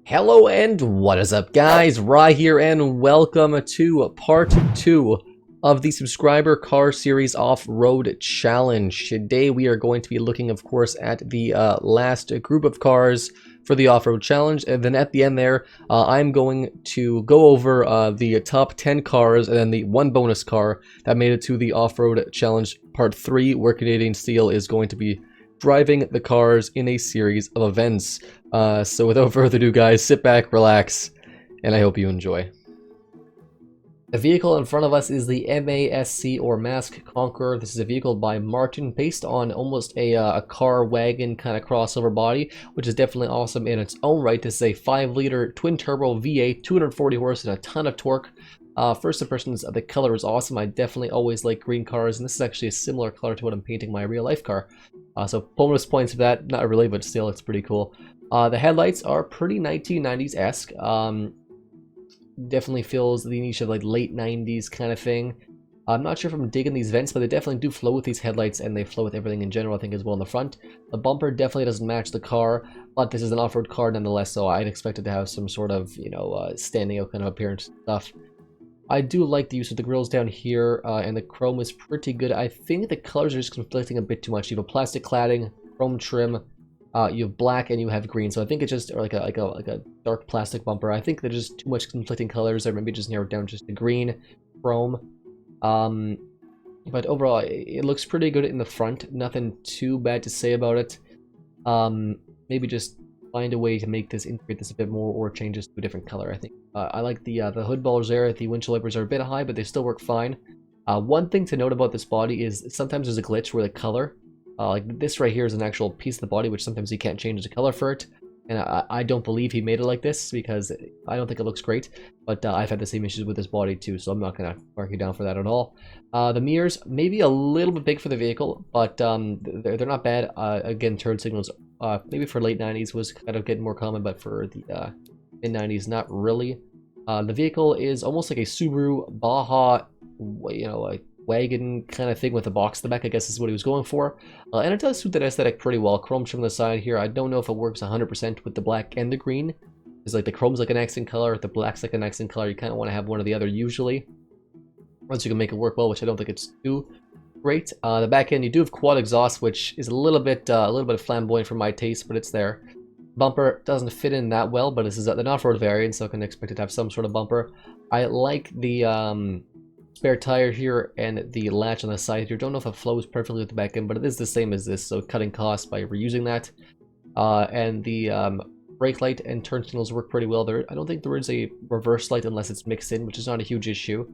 Hello and what is up, guys? Rye here and welcome to part 2 of the subscriber car series off-road challenge. Today we are going to be looking, of course, at the last group of cars for the off-road challenge, and then at the end there I'm going to go over the top 10 cars and then the one bonus car that made it to the off-road challenge part 3, where Canadian Steel is going to be driving the cars in a series of events. So without further ado, guys, sit back, relax, and I hope you enjoy. The vehicle in front of us is the MaSc or MaSc Conqueror. This is a vehicle by Martin, based on almost a car wagon kind of crossover body, which is definitely awesome in its own right. This is a 5-liter twin-turbo V8, 240 horse, and a ton of torque. First impressions, the color is awesome. I definitely always like green cars, and this is actually a similar color to what I'm painting my real-life car. So bonus points for that, not really, but still, it's pretty cool. The headlights are pretty 1990s-esque. Definitely fills the niche of like late 90s kind of thing. I'm not sure if I'm digging these vents, but they definitely do flow with these headlights, and they flow with everything in general, I think, as well in the front. The bumper definitely doesn't match the car, but this is an off-road car nonetheless, so I'd expect it to have some sort of, you know, standing out kind of appearance stuff. I do like the use of the grills down here, and the chrome is pretty good. I think the colors are just conflicting a bit too much. You have a plastic cladding, chrome trim, you have black, and you have green. So I think it's just like a dark plastic bumper. I think there's just too much conflicting colors, or maybe just narrow it down just to green, chrome. But overall, it looks pretty good in the front. Nothing too bad to say about it. Maybe just find a way to make this, integrate this a bit more, or change this to a different color. I think I like the hood ballers there. The windshield wipers are a bit high, but they still work fine. One thing to note about this body is sometimes there's a glitch where the color, like this right here, is an actual piece of the body, which sometimes you can't change the color for it. And I don't believe he made it like this, because I don't think it looks great. But I've had the same issues with this body too, so I'm not going to mark you down for that at all. The mirrors, maybe a little bit big for the vehicle, but they're not bad. Again, turn signals, maybe for late 90s was kind of getting more common, but for the mid-90s, not really. The vehicle is almost like a Subaru Baja, you know, like wagon kind of thing with a box in the back, I guess is what he was going for. And it does suit that aesthetic pretty well. Chrome trim on the side here. I don't know if it works 100% with the black and the green. It's like the chrome's like an accent color, the black's like an accent color. You kind of want to have one or the other usually, once you can make it work well, which I don't think it's too great. The back end, you do have quad exhaust, which is a little bit flamboyant for my taste, but it's there. Bumper doesn't fit in that well, but this is an off-road variant, so I can expect it to have some sort of bumper. I like the spare tire here and the latch on the side here. Don't know if it flows perfectly with the back end, but it is the same as this, so cutting costs by reusing that. And the brake light and turn signals work pretty well there. I don't think there is a reverse light unless it's mixed in, which is not a huge issue.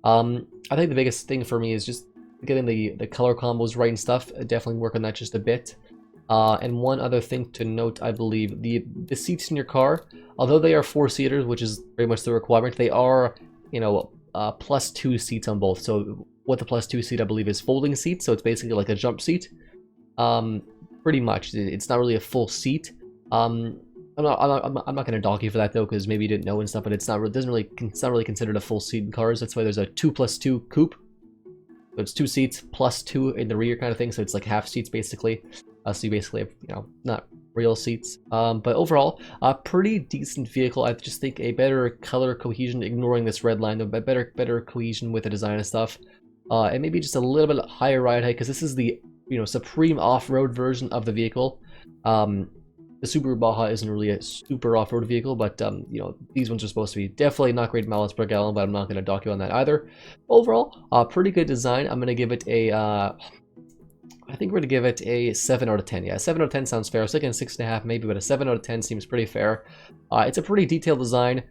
I think the biggest thing for me is just getting the color combos right and stuff. Definitely work on that just a bit. And one other thing to note, I believe, the seats in your car, although they are 4-seaters, which is very much the requirement, they are, you know, +2 seats on both. So what the +2 seat, I believe, is folding seats, so it's basically like a jump seat. Pretty much, it's not really a full seat. I'm not going to dock you for that though, because maybe you didn't know and stuff. But it's not really considered a full seat in cars. That's why there's a 2+2 coupe. So it's 2 seats +2 in the rear kind of thing. So it's like half seats basically. So you basically have, you know, not real seats. But overall, a pretty decent vehicle. I just think a better color cohesion, ignoring this red line, though, but better cohesion with the design and stuff. And maybe just a little bit higher ride height, because this is the, you know, supreme off-road version of the vehicle. The Subaru Baja isn't really a super off-road vehicle, but you know, these ones are supposed to be. Definitely not great miles per gallon, but I'm not going to dock you on that either. Overall, pretty good design. I'm going to give it a I think we're going to give it a 7 out of 10. Yeah, 7 out of 10 sounds fair. I was thinking 6.5 maybe, but a 7 out of 10 seems pretty fair. It's a pretty detailed design.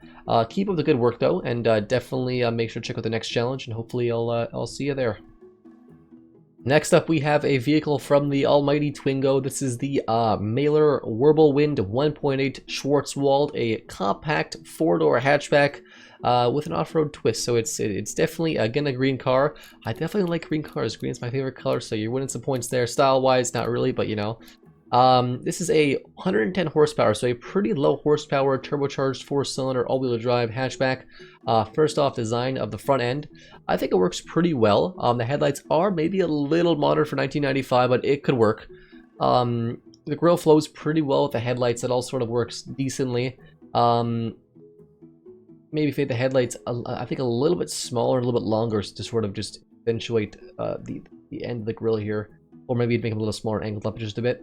Keep up the good work though, and definitely make sure to check out the next challenge, and hopefully I'll see you there. Next up, we have a vehicle from the almighty Twingo. This is the Mahler Warble 1.8 Schwarzwald, a compact 4-door hatchback with an off-road twist. So it's definitely, again, a green car. I definitely like green cars. Green is my favorite color, so you're winning some points there. Style-wise, not really, but you know. This is a 110 horsepower, so a pretty low horsepower turbocharged 4-cylinder all-wheel drive hatchback. First off, design of the front end, I think it works pretty well. The headlights are maybe a little modern for 1995, but it could work. The grill flows pretty well with the headlights. It all sort of works decently. Maybe fade the headlights, I think a little bit smaller, a little bit longer to sort of just accentuate the end of the grill here. Or maybe make them a little smaller, angled up just a bit.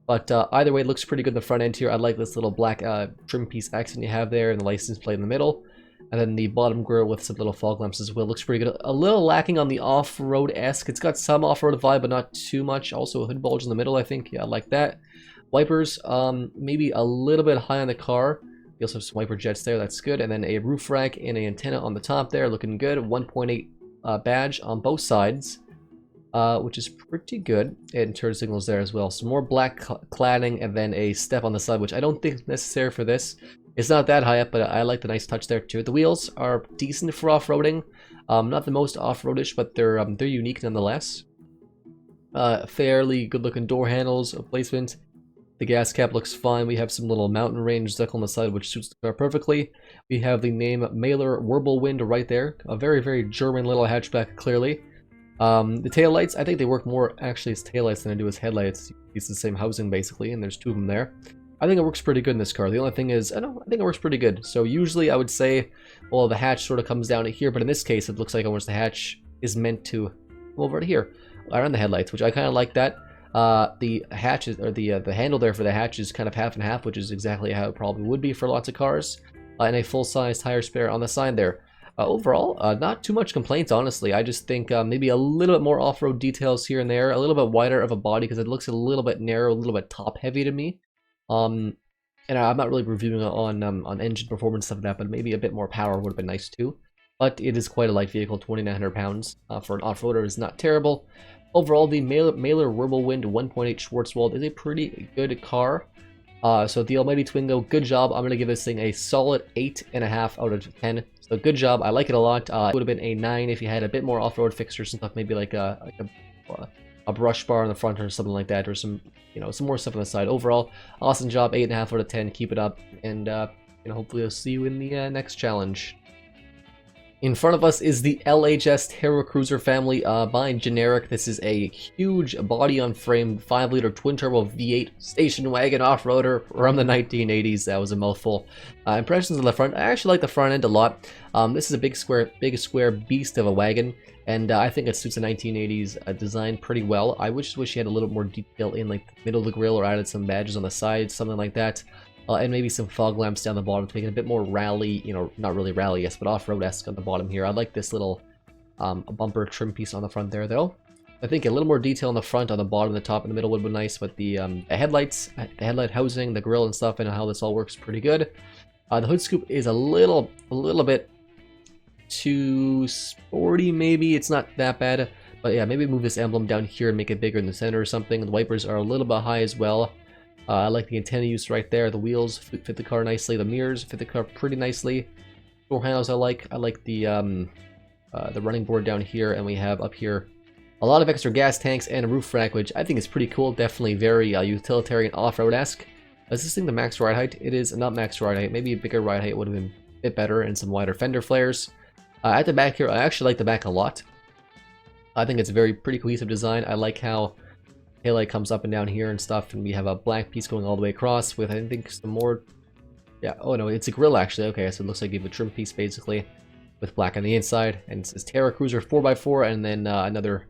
But either way, it looks pretty good in the front end here. I like this little black trim piece accent you have there and the license plate in the middle. And then the bottom grill with some little fog lamps as well. Looks pretty good. A little lacking on the off-road-esque. It's got some off-road vibe, but not too much. Also a hood bulge in the middle, I think. Yeah, I like that. Wipers, maybe a little bit high on the car. We also have some wiper jets there. That's good. And then a roof rack and an antenna on the top there. Looking good. 1.8 badge on both sides. Which is pretty good, and turn signals there as well. Some more black cladding, and then a step on the side, which I don't think is necessary for this. It's not that high up, but I like the nice touch there too. The wheels are decent for off-roading. Not the most off-roadish, but they're unique nonetheless. Fairly good-looking door handles placement. The gas cap looks fine. We have some little mountain range decal on the side, which suits the car perfectly. We have the name Mahler Warble right there. A very, very German little hatchback, clearly. The taillights, I think they work more actually as taillights than they do as headlights. It's the same housing basically, and there's two of them there. I think it works pretty good in this car. The only thing is, I think it works pretty good. So usually I would say, well, the hatch sort of comes down to here, but in this case it looks like almost the hatch is meant to come over to here, around the headlights, which I kind of like that. The hatches, or the handle there for the hatch is kind of half and half, which is exactly how it probably would be for lots of cars. And a full-size tire spare on the side there. Overall, not too much complaints, honestly. I just think maybe a little bit more off-road details here and there, a little bit wider of a body because it looks a little bit narrow, a little bit top-heavy to me. And I'm not really reviewing on engine performance stuff like that, but maybe a bit more power would have been nice too. But it is quite a light vehicle, 2,900 pounds for an off-roader is not terrible. Overall, the Mahler Whirlwind 1.8 Schwarzwald is a pretty good car. So the Almighty Twingo, good job. I'm going to give this thing a solid 8.5 out of 10. So good job. I like it a lot. It would have been a 9 if you had a bit more off-road fixtures and stuff, maybe like a brush bar on the front or something like that, or some more stuff on the side. Overall, awesome job. 8.5 out of 10. Keep it up, and hopefully I'll see you in the next challenge. In front of us is the LHS Terra Cruiser family by Generic. This is a huge body-on-frame 5-liter twin-turbo V8 station wagon off-roader from the 1980s. That was a mouthful. Impressions on the front. I actually like the front end a lot. This is a big square beast of a wagon, and I think it suits the 1980s design pretty well. I wish you had a little more detail in like the middle of the grille, or added some badges on the side, something like that. And maybe some fog lamps down the bottom to make it a bit more rally, not really rally, yes, but off-road-esque on the bottom here. I like this little bumper trim piece on the front there, though. I think a little more detail on the front, on the bottom, the top, and the middle would be nice, but the headlights, the headlight housing, the grille and stuff, and how this all works pretty good. The hood scoop is a little bit too sporty, maybe. It's not that bad, but yeah, maybe move this emblem down here and make it bigger in the center or something. The wipers are a little bit high as well. I like the antenna use right there. The wheels fit the car nicely. The mirrors fit the car pretty nicely. Door handles I like. I like the running board down here, and we have up here a lot of extra gas tanks and a roof rack, which I think is pretty cool. Definitely very utilitarian off-road-esque. Is this thing the max ride height? It is not max ride height. Maybe a bigger ride height would have been a bit better, and some wider fender flares. At the back here, I actually like the back a lot. I think it's a pretty cohesive design. I like how taillight comes up and down here and stuff, and we have a black piece going all the way across with, I think, some more. Yeah, oh no, it's a grill actually. Okay, so it looks like you have a trim piece basically with black on the inside, and it says Terra Cruiser 4x4, and then another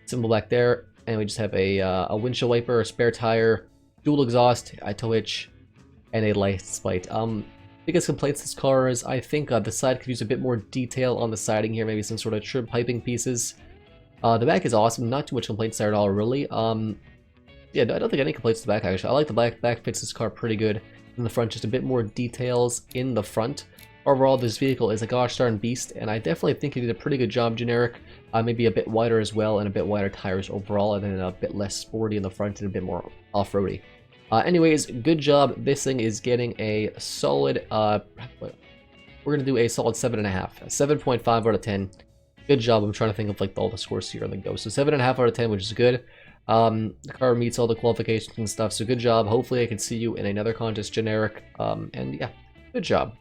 symbol back there, and we just have a windshield wiper, a spare tire, dual exhaust, a tow hitch, and a license plate. Biggest complaints this car is, I think the side could use a bit more detail on the siding here, maybe some sort of trim piping pieces. The back is awesome, not too much complaints there at all, really. Yeah, I don't think any complaints to the back, actually. I like the back fits this car pretty good. In the front, just a bit more details in the front. Overall, this vehicle is a gosh darn beast, and I definitely think he did a pretty good job, Generic. Maybe a bit wider as well, and a bit wider tires overall, and then a bit less sporty in the front and a bit more off-roady. Anyways, good job. This thing is getting a solid, we're going to do a solid 7.5. 7.5 out of 10. Good job. I'm trying to think of like all the scores here on the go. So 7.5 out of 10, which is good. The car meets all the qualifications and stuff, so good job. Hopefully I can see you in another contest, Generic. And yeah, good job.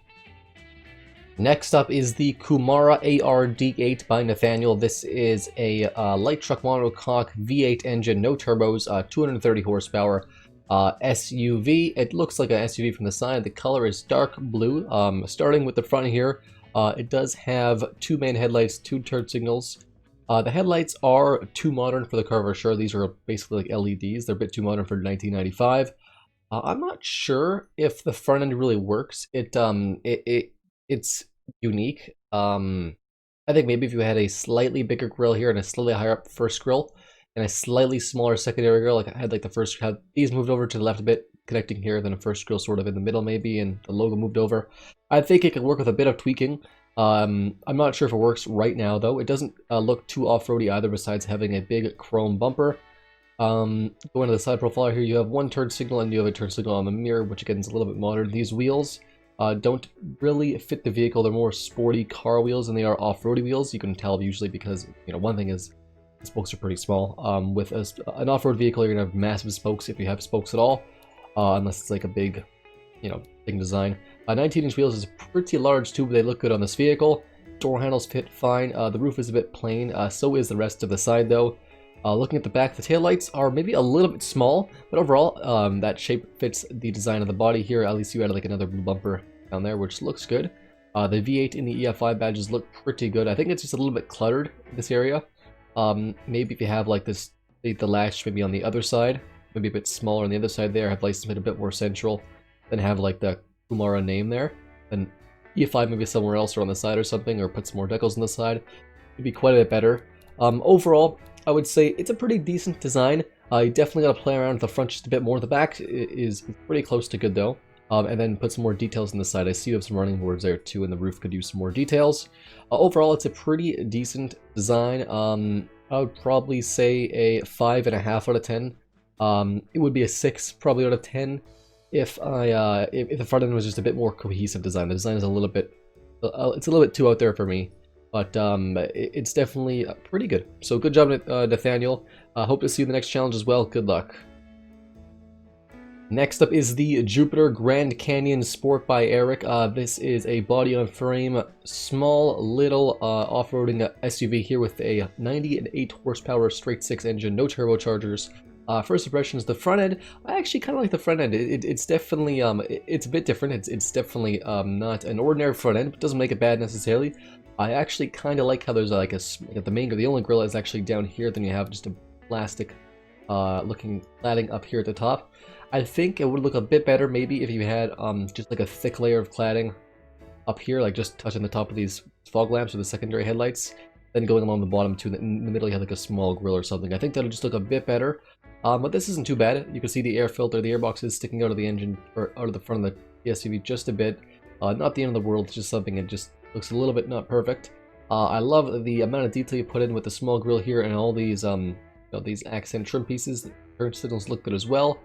Next up is the Kumara ARD8 by Nathaniel. This is a light truck monocoque V8 engine, no turbos, 230 horsepower. SUV. It looks like an SUV from the side. The color is dark blue. Starting with the front here, it does have two main headlights, two turn signals. The headlights are too modern for the car for sure. These are basically like LEDs. They're a bit too modern for 1995. I'm not sure if the front end really works. It's unique. I think maybe if you had a slightly bigger grill here and a slightly higher up first grill and a slightly smaller secondary grill, like I had like the first, had these moved over to the left a bit, connecting here, then a first grill sort of in the middle maybe, and the logo moved over. I think it could work with a bit of tweaking. I'm not sure if it works right now though. It doesn't look too off-roady either, besides having a big chrome bumper. Going to the side profile here, you have one turn signal and you have a turn signal on the mirror, which again is a little bit modern. These wheels don't really fit the vehicle. They're more sporty car wheels than they are off-roady wheels. You can tell usually because, you know, one thing is the spokes are pretty small. With an off-road vehicle, you're going to have massive spokes if you have spokes at all, unless it's like a big, you know, big design. 19-inch wheels is pretty large too, but they look good on this vehicle. Door handles fit fine. The roof is a bit plain, so is the rest of the side though. Looking at the back, the taillights are maybe a little bit small, but overall, that shape fits the design of the body here. At least you added like another blue bumper down there, which looks good. The V8 and the EFI badges look pretty good. I think it's just a little bit cluttered in this area. Maybe if you have like this, the latch maybe on the other side, maybe a bit smaller on the other side there, have license plate a bit more central, then have like the Kumara name there, and EFI maybe somewhere else or on the side or something, or put some more decals on the side. It'd be quite a bit better. Overall, I would say it's a pretty decent design. You definitely got to play around with the front just a bit more. The back is pretty close to good though. And then put some more details on the side. I see you have some running boards there too, and the roof could use some more details. Overall, it's a pretty decent design. I would probably say a 5.5 out of 10. It would be a 6 probably out of 10 if the front end was just a bit more cohesive design. The design is a little bit, it's a little bit too out there for me. But it's definitely pretty good. So good job, Nathaniel. Hope to see you in the next challenge as well. Good luck. Next up is the Jupiter Grand Canyon Sport by Eric. This is a body-on-frame, small little off-roading SUV here with a 98 horsepower straight-six engine, no turbochargers. First impressions, the front end, I actually kind of like the front end. It's definitely, it's a bit different. It's definitely not an ordinary front end, but doesn't make it bad necessarily. I actually kind of like how there's like the only grill is actually down here, then you have just a plastic looking cladding up here at the top. I think it would look a bit better maybe if you had just like a thick layer of cladding up here, like just touching the top of these fog lamps or the secondary headlights, then going along the bottom too, in the middle you have like a small grill or something. I think that'll just look a bit better, but this isn't too bad. You can see the air filter, the airbox is sticking out of the engine, or out of the front of the SUV just a bit. Not the end of the world, it's just something that just looks a little bit not perfect. I love the amount of detail you put in with the small grill here and all these these accent trim pieces. The turn signals look good as well.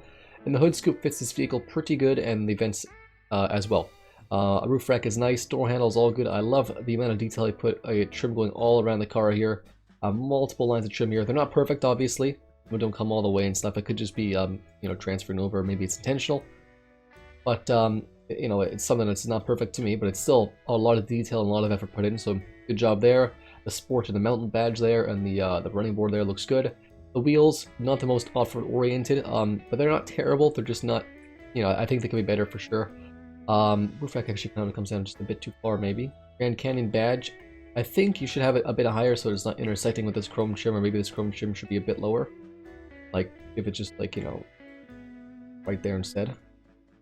And the hood scoop fits this vehicle pretty good, and the vents as well. A roof rack is nice, door handles all good. I love the amount of detail I put a trim going all around the car here. Multiple lines of trim here. They're not perfect, obviously. They don't come all the way and stuff. It could just be, you know, transferring over. Maybe it's intentional. But, you know, it's something that's not perfect to me, but it's still a lot of detail and a lot of effort put in, so good job there. The sport and the mountain badge there, and the running board there looks good. The wheels, not the most off-road oriented, but they're not terrible. They're just not, you know, I think they can be better for sure. Roof rack actually kind of comes down just a bit too far, maybe. Grand Canyon badge, I think you should have it a bit higher so it's not intersecting with this chrome trim, or maybe this chrome trim should be a bit lower. Like, if it's just like, you know, right there instead.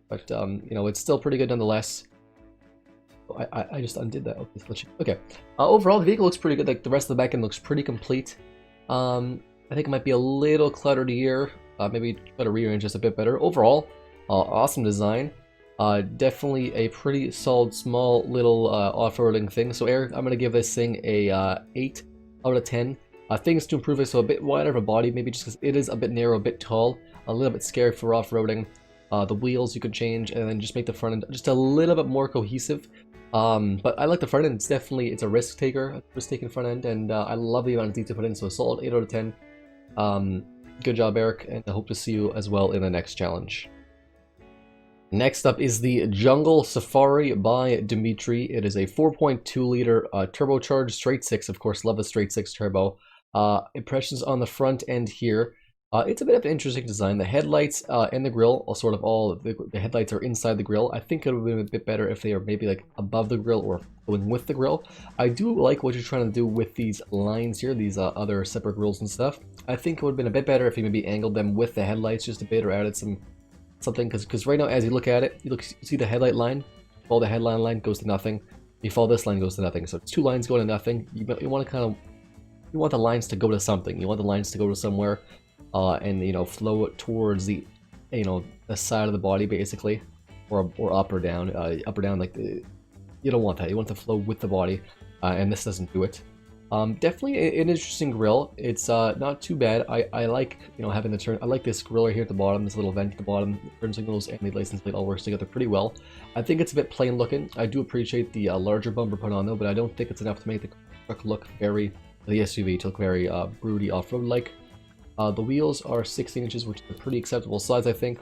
But, you know, it's still pretty good nonetheless. Oh, I just undid that. Okay. Overall, the vehicle looks pretty good. Like, the rest of the back end looks pretty complete. I think it might be a little cluttered here. Maybe try to rearrange this a bit better. Overall, awesome design. Definitely a pretty solid, small, little off-roading thing. So, Eric, I'm going to give this thing a 8 out of 10. Things to improve it, so a bit wider of a body, maybe just because it is a bit narrow, a bit tall, a little bit scary for off-roading. The wheels you could change, and then just make the front end just a little bit more cohesive. But I like the front end. It's definitely, it's a risk-taking front end, and I love the amount of detail put in, so a solid 8 out of 10. Good job, Eric, and I hope to see you as well in the next challenge. Next up is the Jungle Safari by Dimitri. It is a 4.2 liter turbocharged straight six. Of course, love the straight six turbo. Impressions on the front end here. It's a bit of an interesting design. The headlights and the grille are sort of the headlights are inside the grille. I think it would have been a bit better if they are maybe like above the grille or going with the grille. I do like what you're trying to do with these lines here, these other separate grills and stuff. I think it would have been a bit better if you maybe angled them with the headlights just a bit or added something, because right now as you look at it, you see the headlight line, follow the headline line, goes to nothing. You follow this line, goes to nothing. So it's two lines going to nothing. You want to you want the lines to go to something. You want the lines to go to somewhere. And you know, flow towards the, you know, the side of the body basically, or up or down, like you don't want that. You want it to flow with the body, and this doesn't do it. Definitely an interesting grill. It's not too bad. I like, you know, having the turn. I like this grill right here at the bottom, this little vent at the bottom. Turn signals and the license plate all works together pretty well. I think it's a bit plain looking. I do appreciate the larger bumper put on though, but I don't think it's enough to make the truck look very, the SUV to look very broody off-road like. The wheels are 16 inches, which is a pretty acceptable size, I think.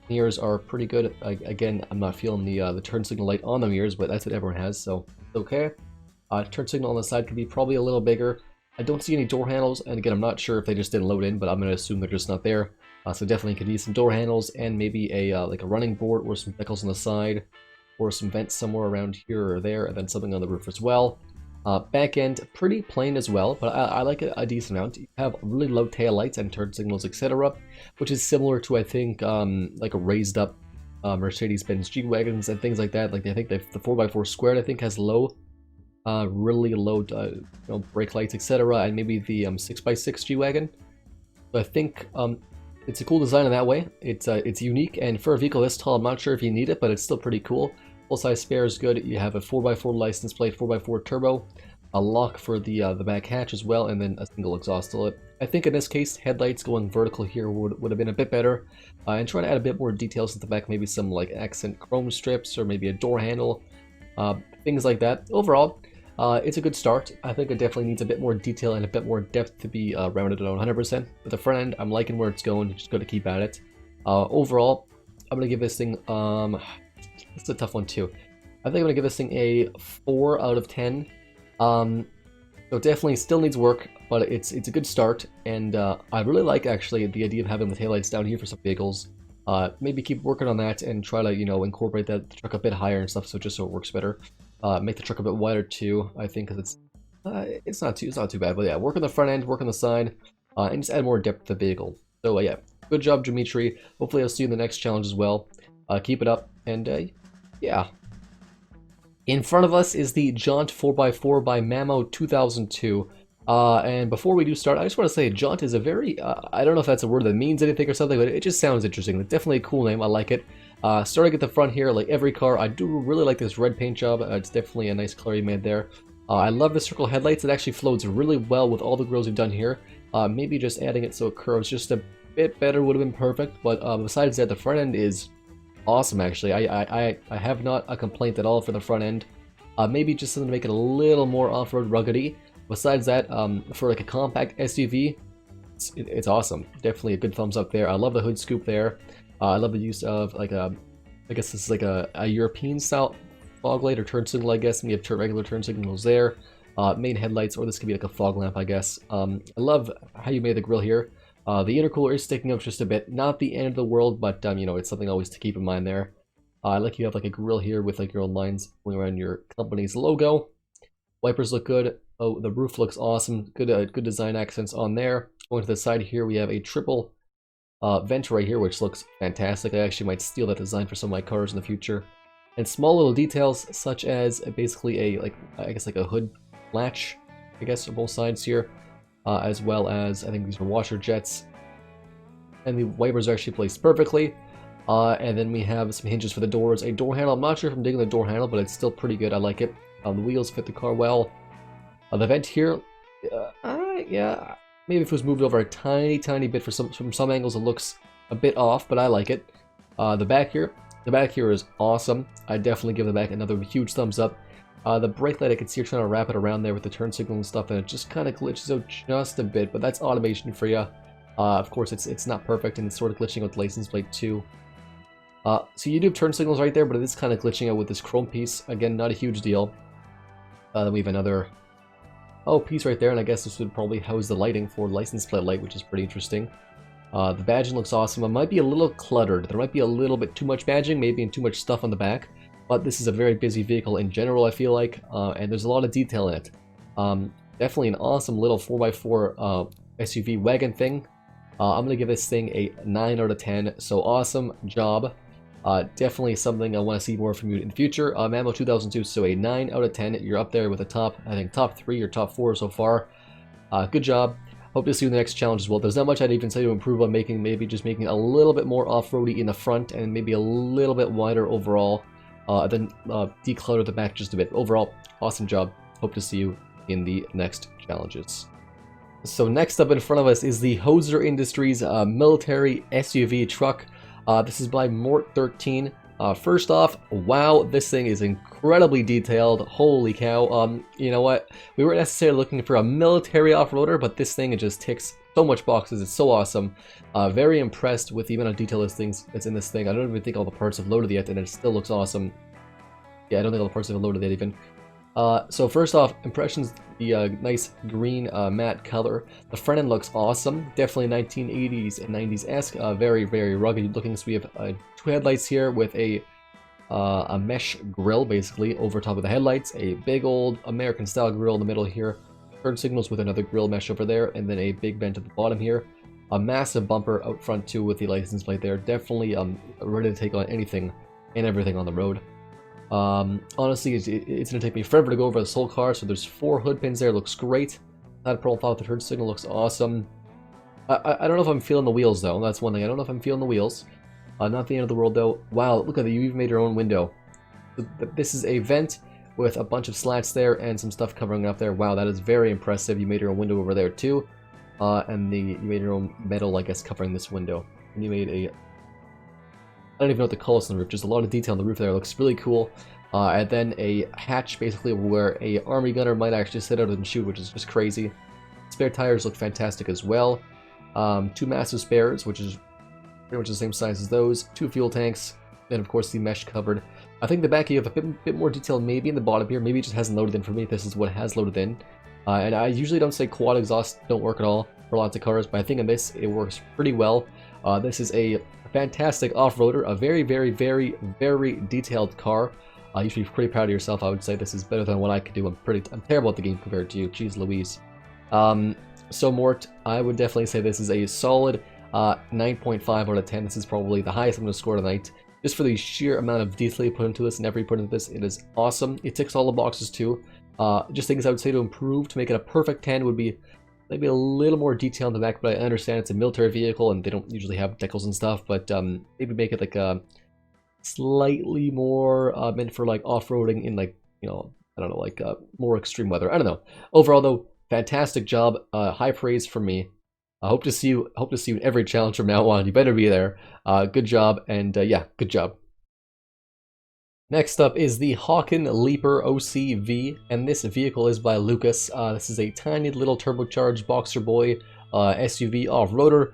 Mirrors are pretty good. Again, I'm not feeling the turn signal light on the mirrors, but that's what everyone has, so it's okay. Turn signal on the side could be probably a little bigger. I don't see any door handles, and again, I'm not sure if they just didn't load in, but I'm going to assume they're just not there. So definitely could use some door handles and maybe a like a running board or some decals on the side, or some vents somewhere around here or there, and then something on the roof as well. Back end, pretty plain as well, but I like it a decent amount. You have really low tail lights and turn signals, etc., which is similar to, I think, like a raised up Mercedes-Benz G-Wagons and things like that. Like I think the 4x4 squared, I think, has low, really low you know, brake lights, etc., and maybe the 6x6 G-Wagon. So I think it's a cool design in that way. It's unique, and for a vehicle this tall, I'm not sure if you need it, but it's still pretty cool. Full-size spare is good. You have a 4x4 license plate, 4x4 turbo, a lock for the back hatch as well, and then a single exhaust outlet. I think in this case, headlights going vertical here would have been a bit better, and try to add a bit more details at the back, maybe some like accent chrome strips or maybe a door handle, things like that. Overall, it's a good start. I think it definitely needs a bit more detail and a bit more depth to be rounded out 100%. With the front end, I'm liking where it's going. Just got to keep at it. Overall, I'm gonna give this thing it's a tough one too. I think I'm gonna give this thing a 4 out of 10. So definitely still needs work, but it's a good start, and I really like actually the idea of having the taillights down here for some vehicles. Maybe keep working on that and try to, you know, incorporate that truck a bit higher and stuff, so just so it works better. Make the truck a bit wider too, I think, because it's not too bad. But yeah, work on the front end, work on the side, and just add more depth to the vehicle. So yeah, good job, Dimitri. Hopefully I'll see you in the next challenge as well. Keep it up, and yeah. In front of us is the Jaunt 4x4 by Mamo 2002. And before we do start, I just want to say Jaunt is a very, I don't know if that's a word that means anything or something, but it just sounds interesting. It's definitely a cool name. I like it. Starting at the front here, like every car, I do really like this red paint job. It's definitely a nice color you made there. I love the circle headlights. It actually floats really well with all the grills you've done here. Maybe just adding it so it curves just a bit better would have been perfect. But besides that, the front end is awesome, actually. I have not a complaint at all for the front end. Maybe just something to make it a little more off-road ruggedy. Besides that, for like a compact SUV, it's awesome. Definitely a good thumbs up there. I love the hood scoop there. I love the use of like I guess this is like a European style fog light or turn signal, I guess. And you have regular turn signals there. Main headlights, or this could be like a fog lamp, I guess. I love how you made the grille here. The intercooler is sticking up just a bit. Not the end of the world, but you know, it's something always to keep in mind there. I like you have like a grill here with like your own lines going around your company's logo. Wipers look good. Oh, the roof looks awesome. Good design accents on there. Going to the side here, we have a triple vent right here, which looks fantastic. I actually might steal that design for some of my cars in the future. And small little details such as basically I guess like a hood latch, I guess, on both sides here, as well as I think these are washer jets. And the wipers are actually placed perfectly. And then we have some hinges for the doors, a door handle. I'm not sure if I'm digging the door handle, but it's still pretty good. I like it. The wheels fit the car well. The vent here, yeah, maybe if it was moved over a tiny bit from some angles, it looks a bit off, but I like it. The back here is awesome. I definitely give the back another huge thumbs up. The brake light, I can see you're trying to wrap it around there with the turn signal and stuff, and it just kind of glitches out just a bit, but that's automation for you. Of course, it's not perfect, and it's sort of glitching with the license plate too. So you do have turn signals right there, but it is kind of glitching out with this chrome piece. Again, not a huge deal. Then we have another Oh, piece right there, and I guess this would probably house the lighting for license plate light, which is pretty interesting. The badging looks awesome. It might be a little cluttered. There might be a little bit too much badging, maybe and too much stuff on the back. But this is a very busy vehicle in general, I feel like, and there's a lot of detail in it. Definitely an awesome little 4x4 SUV wagon thing. I'm going to give this thing a 9 out of 10, so awesome job. Definitely something I want to see more from you in the future. Mammo 2002, so a 9 out of 10. You're up there with the top, I think, top 3 or top 4 so far. Good job. Hope to see you in the next challenge as well. There's not much I'd even say to improve on making, maybe just making it a little bit more off-roady in the front and maybe a little bit wider overall. Then declutter the back just a bit. Overall, awesome job. Hope to see you in the next challenges. So next up in front of us is the Hoser Industries military SUV truck. This is by Mort13. First off, wow, this thing is incredibly detailed. Holy cow. You know what? We weren't necessarily looking for a military off-roader, but this thing, it just ticks so much boxes. It's so awesome. Very impressed with the amount of detail that's in this thing. I don't even think all the parts have loaded yet, and it still looks awesome. Yeah, I don't think all the parts have loaded yet even. So first off, impressions, the nice green matte color. The front end looks awesome. Definitely 1980s and 90s-esque. Very, very rugged looking. So we have 2 headlights here with a mesh grill, basically, over top of the headlights. A big old American-style grill in the middle here. Turn signals with another grill mesh over there. And then a big vent at the bottom here. A massive bumper out front, too, with the license plate there. Definitely ready to take on anything and everything on the road. Honestly, it's going to take me forever to go over this whole car, so there's 4 hood pins there, looks great. That profile with the turn signal looks awesome. I don't know if I'm feeling the wheels, though. That's one thing. I don't know if I'm feeling the wheels. Not the end of the world, though. Wow, look at that. You even made your own window. This is a vent with a bunch of slats there and some stuff covering up there. Wow, that is very impressive. You made your own window over there, too. And you made your own metal, I guess, covering this window. And you made a... I don't even know what to call this on the roof. Just a lot of detail on the roof there. It looks really cool. And then a hatch, basically, where a army gunner might actually sit out and shoot, which is just crazy. Spare tires look fantastic as well. 2 massive spares, which is pretty much the same size as those. 2 fuel tanks. Then, of course, the mesh covered. I think the back you have a bit more detail maybe in the bottom here. Maybe it just hasn't loaded in for me. This is what has loaded in. And I usually don't say quad exhaust don't work at all for lots of cars, but I think in this, it works pretty well. This is a fantastic off-roader, a very, very, very, very detailed car. You should be pretty proud of yourself. I would say this is better than what I could do. I'm terrible at the game compared to you. Jeez Louise. So Mort, I would definitely say this is a solid 9.5 out of 10. This is probably the highest I'm going to score tonight. Just for the sheer amount of detail you put into this and effort you put into this, it is awesome. It ticks all the boxes too. Just things I would say to improve, to make it a perfect 10 would be maybe a little more detail in the back, but I understand it's a military vehicle and they don't usually have decals and stuff, but maybe make it like a slightly more meant for like off-roading in like, you know, I don't know, like more extreme weather. I don't know. Overall though, fantastic job. High praise from me. I hope to see you in every challenge from now on. You better be there. Good job, and yeah, good job. Next up is the Hakan Leaper OCV, and this vehicle is by Lucas. This is a tiny little turbocharged boxer boy SUV off-roader.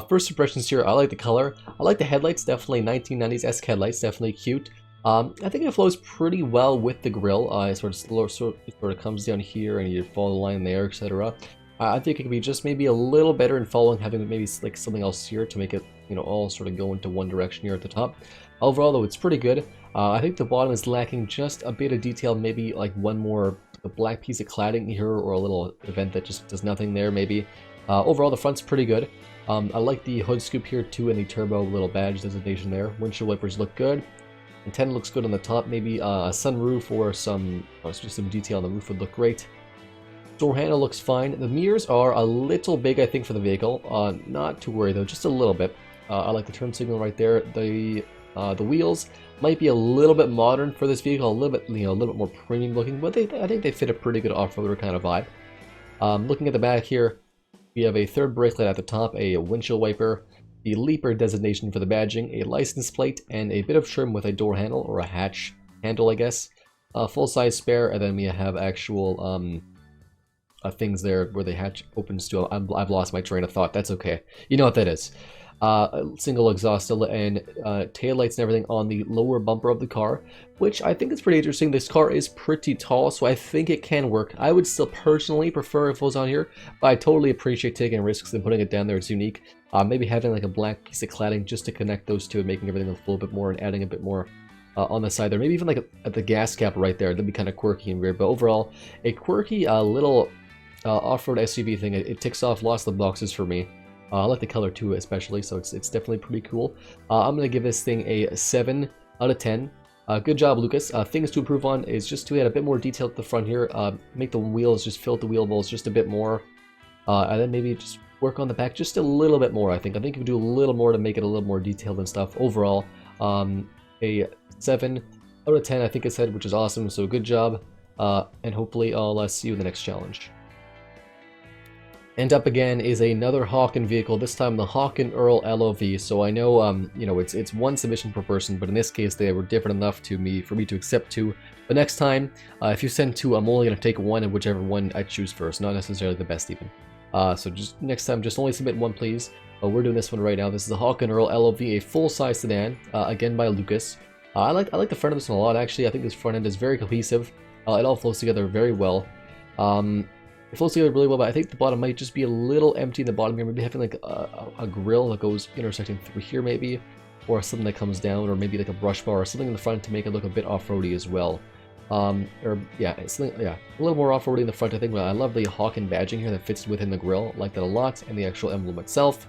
First impressions here, I like the color. I like the headlights, definitely 1990s-esque headlights, definitely cute. I think it flows pretty well with the grille. It sort of comes down here and you follow the line there, etc. I think it could be just maybe a little better in following, having maybe like something else here to make it, you know, all sort of go into one direction here at the top. Overall, though, it's pretty good. I think the bottom is lacking just a bit of detail, maybe like one more black piece of cladding here or a little event that just does nothing there, maybe. Overall, the front's pretty good. I like the hood scoop here too and the turbo little badge designation there. Windshield wipers look good. Antenna looks good on the top. Maybe a sunroof or just some detail on the roof would look great. Door handle looks fine. The mirrors are a little big, I think, for the vehicle. Not to worry though, just a little bit. I like the turn signal right there. The wheels might be a little bit modern for this vehicle, a little bit, you know, a little bit more premium looking, but I think they fit a pretty good off-roader kind of vibe. Looking at the back here, we have a third brake light at the top, a windshield wiper, the Leaper designation for the badging, a license plate, and a bit of trim with a door handle or a hatch handle, I guess. Full-size spare, and then we have actual things there where the hatch opens to. I've lost my train of thought. That's okay. You know what that is. single exhaust and taillights and everything on the lower bumper of the car, which I think is pretty interesting. This car is pretty tall, so I think it can work. I would still personally prefer if it was on here, but I totally appreciate taking risks and putting it down there. It's unique. Maybe having like a black piece of cladding just to connect those two and making everything look a little bit more and adding a bit more on the side there. Maybe even like at the gas cap right there. That'd be kind of quirky and weird, but overall, a quirky little off-road SUV thing. It ticks off lots of the boxes for me. I like the color too, especially, so it's definitely pretty cool. I'm going to give this thing a 7 out of 10. Good job, Lucas. Things to improve on is just to add a bit more detail at the front here. Make the wheels, just fill the wheel balls just a bit more. And then maybe just work on the back just a little bit more, I think. I think you can do a little more to make it a little more detailed and stuff. Overall, a 7 out of 10, I think I said, which is awesome, so good job. And hopefully I'll see you in the next challenge. And up again is another Hakan vehicle, this time the Hakan Earl LOV. So I know, you know, it's one submission per person, but in this case they were different enough for me to accept two. But next time, if you send two, I'm only going to take one, and whichever one I choose first, not necessarily the best even. So just next time, just only submit one, please. We're doing this one right now. This is the Hakan Earl LOV, a full-size sedan, again by Lucas. I like the front of this one a lot, actually. I think this front end is very cohesive. It all flows together very well. It flows together really well, but I think the bottom might just be a little empty in the bottom here. Maybe having like a grill that goes intersecting through here maybe, or something that comes down, or maybe like a brush bar or something in the front to make it look a bit off-roady as well. Yeah, a little more off-roady in the front, I think. But I love the Hakan badging here that fits within the grill. I like that a lot, and the actual emblem itself.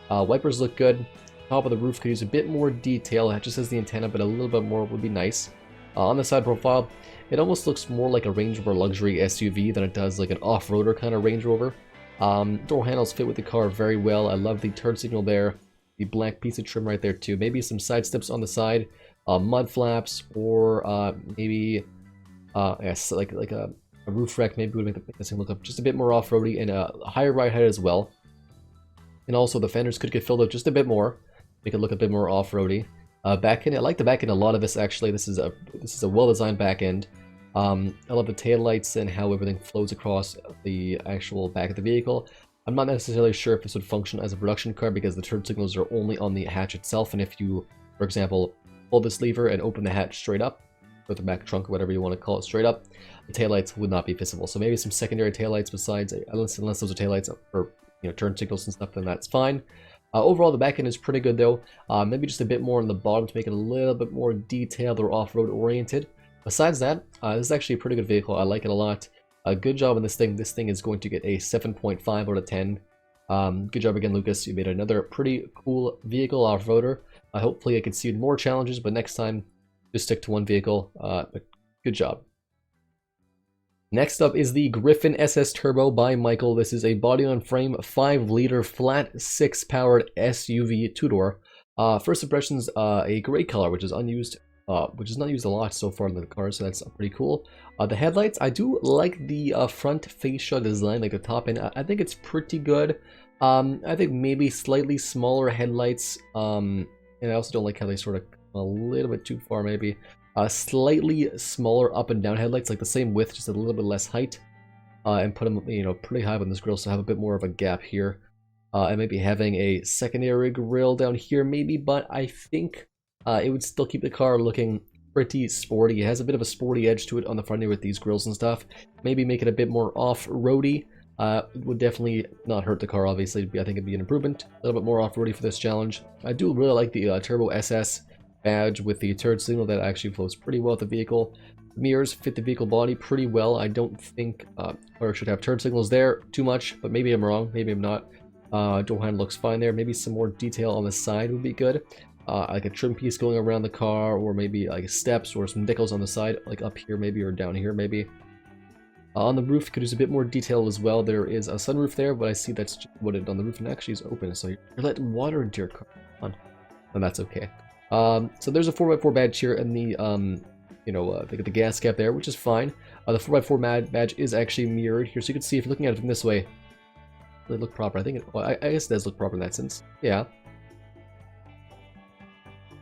Wipers look good. Top of the roof could use a bit more detail. That just has the antenna, but a little bit more would be nice. On the side profile, it almost looks more like a Range Rover luxury SUV than it does like an off-roader kind of Range Rover. Door handles fit with the car very well. I love the turn signal there. The black piece of trim right there too. Maybe some side steps on the side, mud flaps, or maybe yes, like a roof rack maybe would make this thing look up just a bit more off-roady, and a higher ride height as well. And also the fenders could get filled up just a bit more, make it look a bit more off-roady. Back end, I like the back end a lot of this actually. This is a well-designed back end. I love the taillights and how everything flows across the actual back of the vehicle. I'm not necessarily sure if this would function as a production car because the turn signals are only on the hatch itself, and if you, for example, pull this lever and open the hatch straight up, or the back trunk or whatever you want to call it straight up, the taillights would not be visible. So maybe some secondary taillights besides, unless those are taillights for, you know, turn signals and stuff, then that's fine. Overall, the back end is pretty good though. Maybe just a bit more on the bottom to make it a little bit more detailed or off-road oriented. Besides that, this is actually a pretty good vehicle. I like it a lot. Good job on this thing. This thing is going to get a 7.5 out of 10. Good job again, Lucas. You made another pretty cool vehicle off-roader. Hopefully I can see more challenges, but next time, just stick to one vehicle. But good job. Next up is the Griffin SS Turbo by Michael. This is a body-on-frame 5-liter flat 6-powered SUV two-door. First impressions, a gray color, which is unused, which is not used a lot so far in the car, so that's pretty cool. The headlights, I do like the front fascia design, like the top end. I think it's pretty good. I think maybe slightly smaller headlights, and I also don't like how they sort of come a little bit too far maybe. Slightly smaller up and down headlights, like the same width, just a little bit less height, and put them, you know, pretty high on this grille, so have a bit more of a gap here, and maybe having a secondary grille down here, maybe. But I think it would still keep the car looking pretty sporty. It has a bit of a sporty edge to it on the front here with these grills and stuff. Maybe make it a bit more off-roady. It would definitely not hurt the car. Obviously, I think it'd be an improvement. A little bit more off-roady for this challenge. I do really like the Turbo SS badge with the turn signal. That actually flows pretty well with the vehicle. Mirrors fit the vehicle body pretty well. I don't think car should have turn signals there too much, but maybe I'm wrong, maybe I'm not. Door handle looks fine there. Maybe some more detail on the side would be good. Like a trim piece going around the car, or maybe like steps or some decals on the side, like up here maybe, or down here maybe. On the roof, could use a bit more detail as well. There is a sunroof there, but I see that's what it on the roof, and actually is open, so you're letting water into your car. And that's okay. So there's a 4x4 badge here, and the the gas cap there, which is fine. The 4x4 badge is actually mirrored here, so you can see if you're looking at it from this way, they look proper. I think well, I guess it does look proper in that sense. Yeah.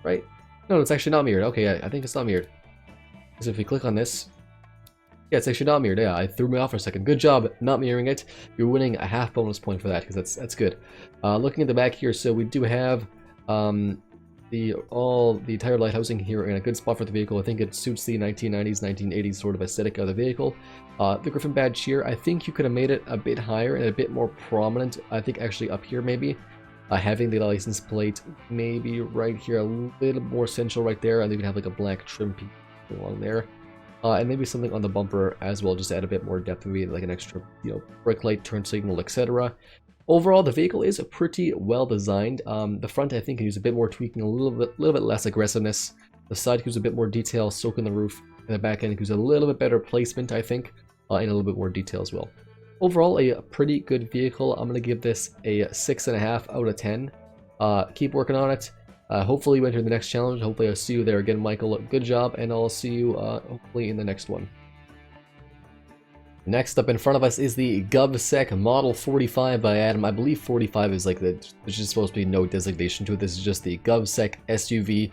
Right? No, it's actually not mirrored. Okay, I think it's not mirrored. Because if we click on this, Yeah, it's actually not mirrored. Yeah, I threw me off for a second. Good job not mirroring it. You're winning a half bonus point for that, because that's good. Looking at the back here, so we do have the entire light housing here in a good spot for the vehicle. I think it suits the 1990s, 1980s sort of aesthetic of the vehicle. The Griffin badge here, I think you could have made it a bit higher and a bit more prominent. I think actually up here maybe. Having the license plate maybe right here, a little more central right there, and then you can have like a black trim piece along there. And maybe something on the bumper as well, just to add a bit more depth, maybe like an extra, brake light, turn signal, etc. Overall, the vehicle is pretty well designed. The front, I think, can use a bit more tweaking, a little bit less aggressiveness. The side can use a bit more detail, soak in the roof, and the back end can use a little bit better placement, I think, and a little bit more detail as well. Overall, a pretty good vehicle. I'm going to give this a 6.5 out of 10. Keep working on it. Hopefully you enter the next challenge. Hopefully I'll see you there again, Michael. Good job, and I'll see you hopefully in the next one. Next up in front of us is the GovSec Model 45 by Adam. I believe 45 is like there's just supposed to be no designation to it. This is just the GovSec SUV,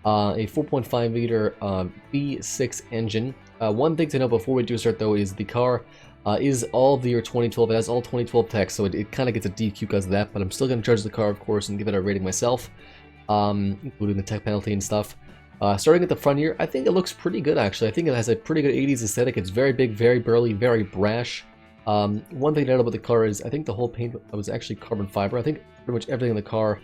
a 4.5 liter V6 engine. One thing to know before we do start though is the car is all the year 2012. It has all 2012 tech, so it kind of gets a DQ because of that, but I'm still going to judge the car, of course, and give it a rating myself, including the tech penalty and stuff. Starting at the front here, I think it looks pretty good, actually. I think it has a pretty good 80s aesthetic. It's very big, very burly, very brash. One thing to note about the car is I think the whole paint was actually carbon fiber. I think pretty much everything in the car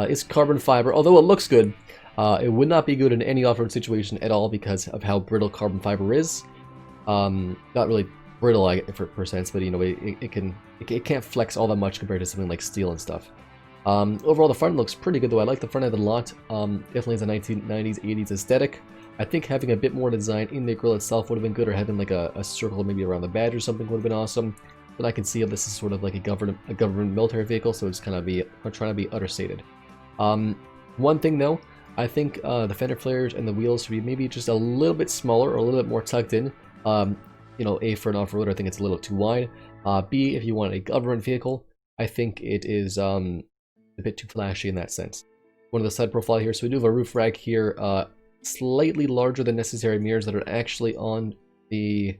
is carbon fiber, although it looks good. It would not be good in any off-road situation at all because of how brittle carbon fiber is. Not really brittle per sense, but it can't flex all that much compared to something like steel and stuff. Overall, the front looks pretty good though. I like the front end a lot. Definitely has a 1990s, 80s aesthetic. I think having a bit more design in the grille itself would have been good, or having like a circle maybe around the badge or something would have been awesome. But I can see how this is sort of like a government military vehicle, so it's kind of trying to be understated. One thing though, I think the fender flares and the wheels should be maybe just a little bit smaller or a little bit more tucked in. A, for an off-roader, I think it's a little too wide. B, if you want a government vehicle, I think it is a bit too flashy in that sense. One of the side profile here, so we do have a roof rack here, slightly larger than necessary mirrors that are actually on the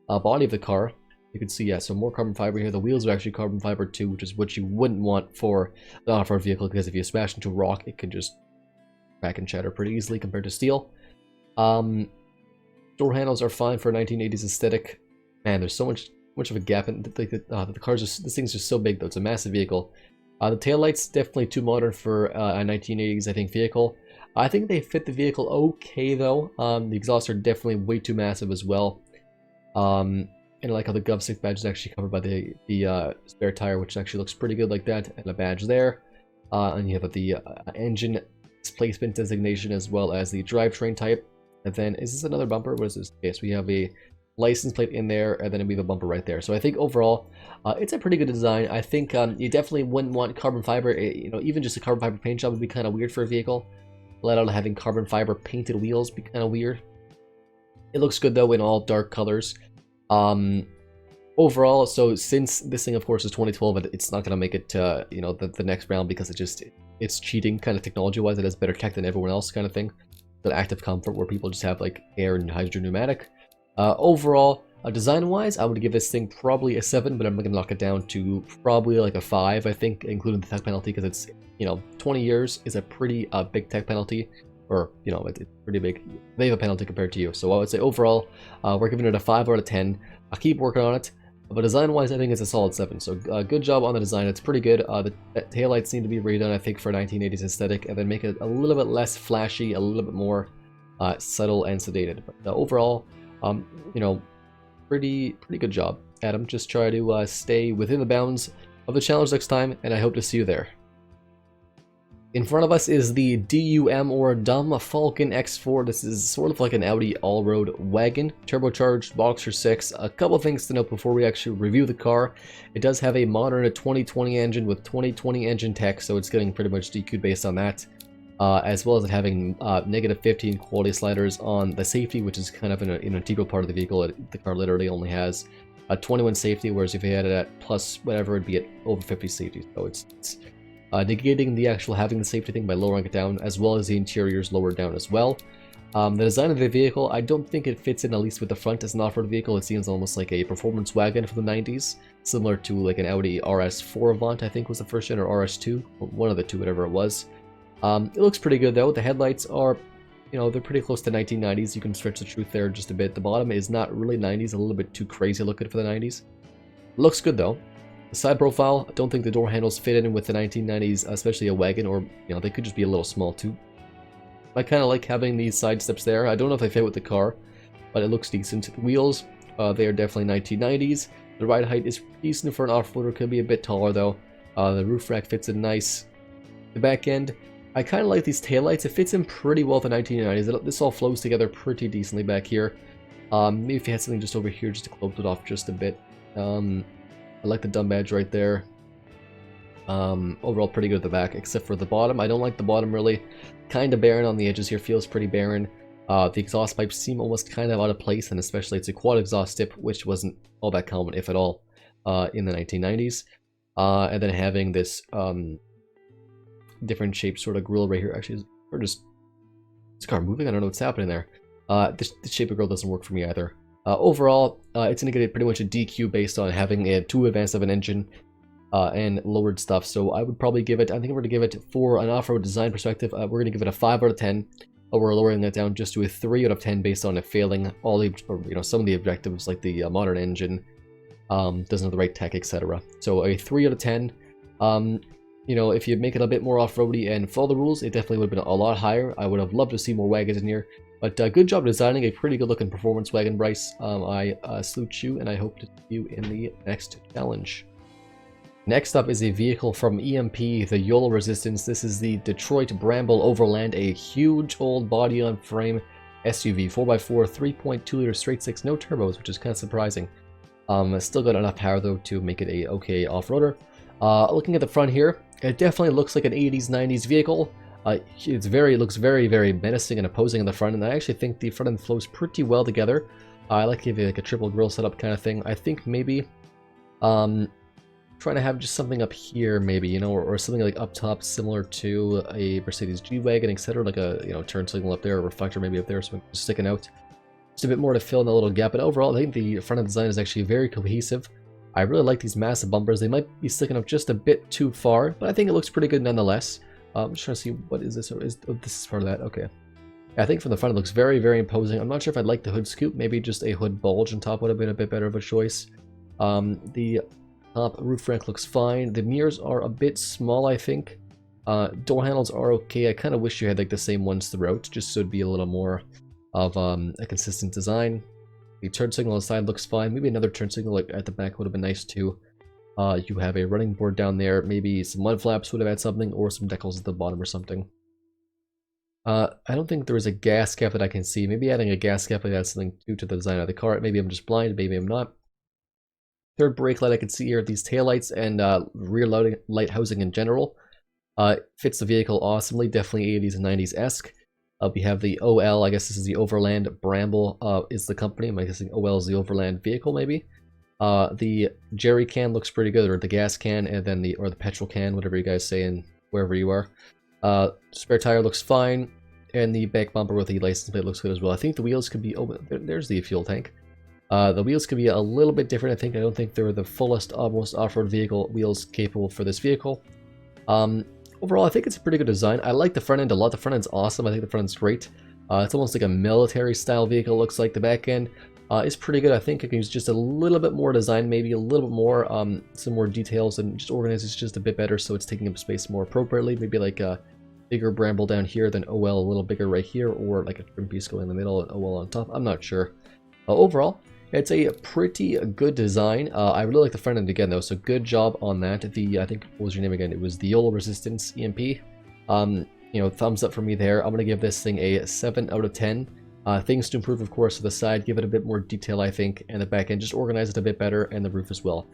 body of the car. You can see, yeah, so more carbon fiber here. The wheels are actually carbon fiber too, which is what you wouldn't want for the off-road vehicle, because if you smash into a rock, it can just crack and shatter pretty easily compared to steel. Door handles are fine for a 1980s aesthetic. Man, there's so much of a gap in the cars. This thing's just so big though. It's a massive vehicle. The taillights definitely too modern for a 1980s, I think, vehicle. I think they fit the vehicle okay though. The exhausts are definitely way too massive as well. And I like how the GovSec badge is actually covered by the spare tire, which actually looks pretty good like that, and a badge there. And you have the engine displacement designation as well as the drivetrain type. And then, is this another bumper? What is this? Okay, so we have a license plate in there, and then we have a bumper right there. So I think overall, it's a pretty good design. I think you definitely wouldn't want carbon fiber. Even just a carbon fiber paint job would be kind of weird for a vehicle. Let alone having carbon fiber painted wheels be kind of weird. It looks good though in all dark colors. Overall, so since this thing of course is 2012, it's not gonna make it to the next round because it's cheating kind of technology wise. It has better tech than everyone else kind of thing. The active comfort where people just have like air and hydrogen pneumatic. Overall, design wise, I would give this thing probably a 7, but I'm gonna knock it down to probably like a 5, I think, including the tech penalty, because it's 20 years is a pretty big tech penalty, or it's pretty big. They have a penalty compared to you, so I would say overall we're giving it a 5 out of 10. I'll keep working on it, but design wise I think it's a solid 7. So good job on the design. It's pretty good. The taillights need to be redone, I think, for 1980s aesthetic, and then make it a little bit less flashy, a little bit more subtle and sedated. But overall, pretty good job, Adam. Just try to stay within the bounds of the challenge next time, and I hope to see you there. In front of us is the DUM or Dumb Falcon X4. This is sort of like an Audi all-road wagon, turbocharged Boxer 6. A couple things to note before we actually review the car. It does have a modern 2020 engine with 2020 engine tech, so it's getting pretty much DQ'd based on that. As well as it having -15 quality sliders on the safety, which is kind of an integral part of the vehicle. The car literally only has a 21 safety, whereas if you had it at plus whatever, it'd be at over 50 safety. So it's negating the actual having the safety thing by lowering it down, as well as the interiors lowered down as well. The design of the vehicle, I don't think it fits in, at least with the front as an off-road vehicle. It seems almost like a performance wagon from the 90s, similar to like an Audi RS4 Avant, I think was the first gen, or RS2, one of the two, whatever it was. It looks pretty good though. The headlights are, you know, they're pretty close to 1990s. You can stretch the truth there just a bit. The bottom is not really 90s, a little bit too crazy looking for the 90s. Looks good though. The side profile, I don't think the door handles fit in with the 1990s, especially a wagon, or, you know, they could just be a little small too. I kind of like having these side steps there. I don't know if they fit with the car, but it looks decent. The wheels, they are definitely 1990s. The ride height is decent for an off-roader, could be a bit taller though. The roof rack fits in nice. The back end, I kind of like these taillights. It fits in pretty well with the 1990s. This all flows together pretty decently back here. Maybe if you had something just over here just to close it off just a bit. I like the dumb badge right there. Overall pretty good at the back, except for the bottom. I don't like the bottom really. Kind of barren on the edges here, feels pretty barren. The exhaust pipes seem almost kind of out of place, and especially it's a quad exhaust tip, which wasn't all that common, if at all, in the 1990s. And then having this different shaped sort of grille right here. Actually, or just is the car moving? I don't know what's happening there. This shape of grille doesn't work for me either. Overall, it's going to get pretty much a DQ based on having a too advanced of an engine. And lowered stuff, so I would probably give it, I think we're going to give it, for an off-road design perspective, we're going to give it a 5 out of 10, but we're lowering that down just to a 3 out of 10 based on it failing all the, or, you know, some of the objectives, like the modern engine, doesn't have the right tech, etc. So a 3 out of 10. You know, if you make it a bit more off-roady and follow the rules, it definitely would have been a lot higher. I would have loved to see more wagons in here, but good job designing a pretty good-looking performance wagon, Bryce. I salute you, and I hope to see you in the next challenge. Next up is a vehicle from EMP, the YOLO Resistance. This is the Detroit Bramble Overland, a huge old body-on-frame SUV, 4x4, 3.2-liter straight-six, no turbos, which is kind of surprising. Still got enough power, though, to make it a okay off-roader. Looking at the front here, it definitely looks like an 80s, 90s vehicle. It looks very, very menacing and imposing in the front, and I actually think the front end flows pretty well together. I like to give it like a triple grille setup kind of thing. I think maybe, trying to have just something up here, maybe, you know, or something like up top, similar to a Mercedes G-Wagon, etc. Like a, you know, turn signal up there, a reflector maybe up there, something sticking out. Just a bit more to fill in the little gap. But overall, I think the front end design is actually very cohesive. I really like these massive bumpers. They might be sticking up just a bit too far, but I think it looks pretty good nonetheless. I'm just trying to see, what is this? Or is this is part of that? Okay. Yeah, I think from the front it looks very, very imposing. I'm not sure if I'd like the hood scoop. Maybe just a hood bulge on top would have been a bit better of a choice. The top roof rack looks fine. The mirrors are a bit small, I think. Door handles are okay. I kind of wish you had like the same ones throughout, just so it'd be a little more of a consistent design. The turn signal on the side looks fine. Maybe another turn signal like at the back would have been nice too. You have a running board down there. Maybe some mud flaps would have had something, or some decals at the bottom or something. I don't think there is a gas cap that I can see. Maybe adding a gas cap would add something to the design of the car. Maybe I'm just blind. Maybe I'm not. Third brake light I can see here, these taillights and rear light housing in general. Fits the vehicle awesomely, definitely 80s and 90s-esque. We have the OL, I guess this is the Overland Bramble is the company. I'm guessing OL is the Overland vehicle, maybe. The jerry can looks pretty good, or the gas can, and then the petrol can, whatever you guys say in wherever you are. Spare tire looks fine, and the back bumper with the license plate looks good as well. I think the wheels could be, oh, there's the fuel tank. The wheels could be a little bit different, I think. I don't think they're the fullest, almost off-road vehicle wheels capable for this vehicle. Overall, I think it's a pretty good design. I like the front end a lot. The front end's awesome. I think the front end's great. It's almost like a military-style vehicle, looks like. The back end is pretty good. I think I can use just a little bit more design, maybe a little bit more, some more details, and just organize it just a bit better so it's taking up space more appropriately. Maybe like a bigger Bramble down here, then OL a little bigger right here, or like a trim piece going in the middle and OL on top. I'm not sure. Overall, it's a pretty good design. I really like the front end again, though, so good job on that. I think, what was your name again? It was the YOLO Resistance EMP. You know, thumbs up for me there. I'm going to give this thing a 7 out of 10. Things to improve, of course, to the side. Give it a bit more detail, I think, and the back end. Just organize it a bit better, and the roof as well.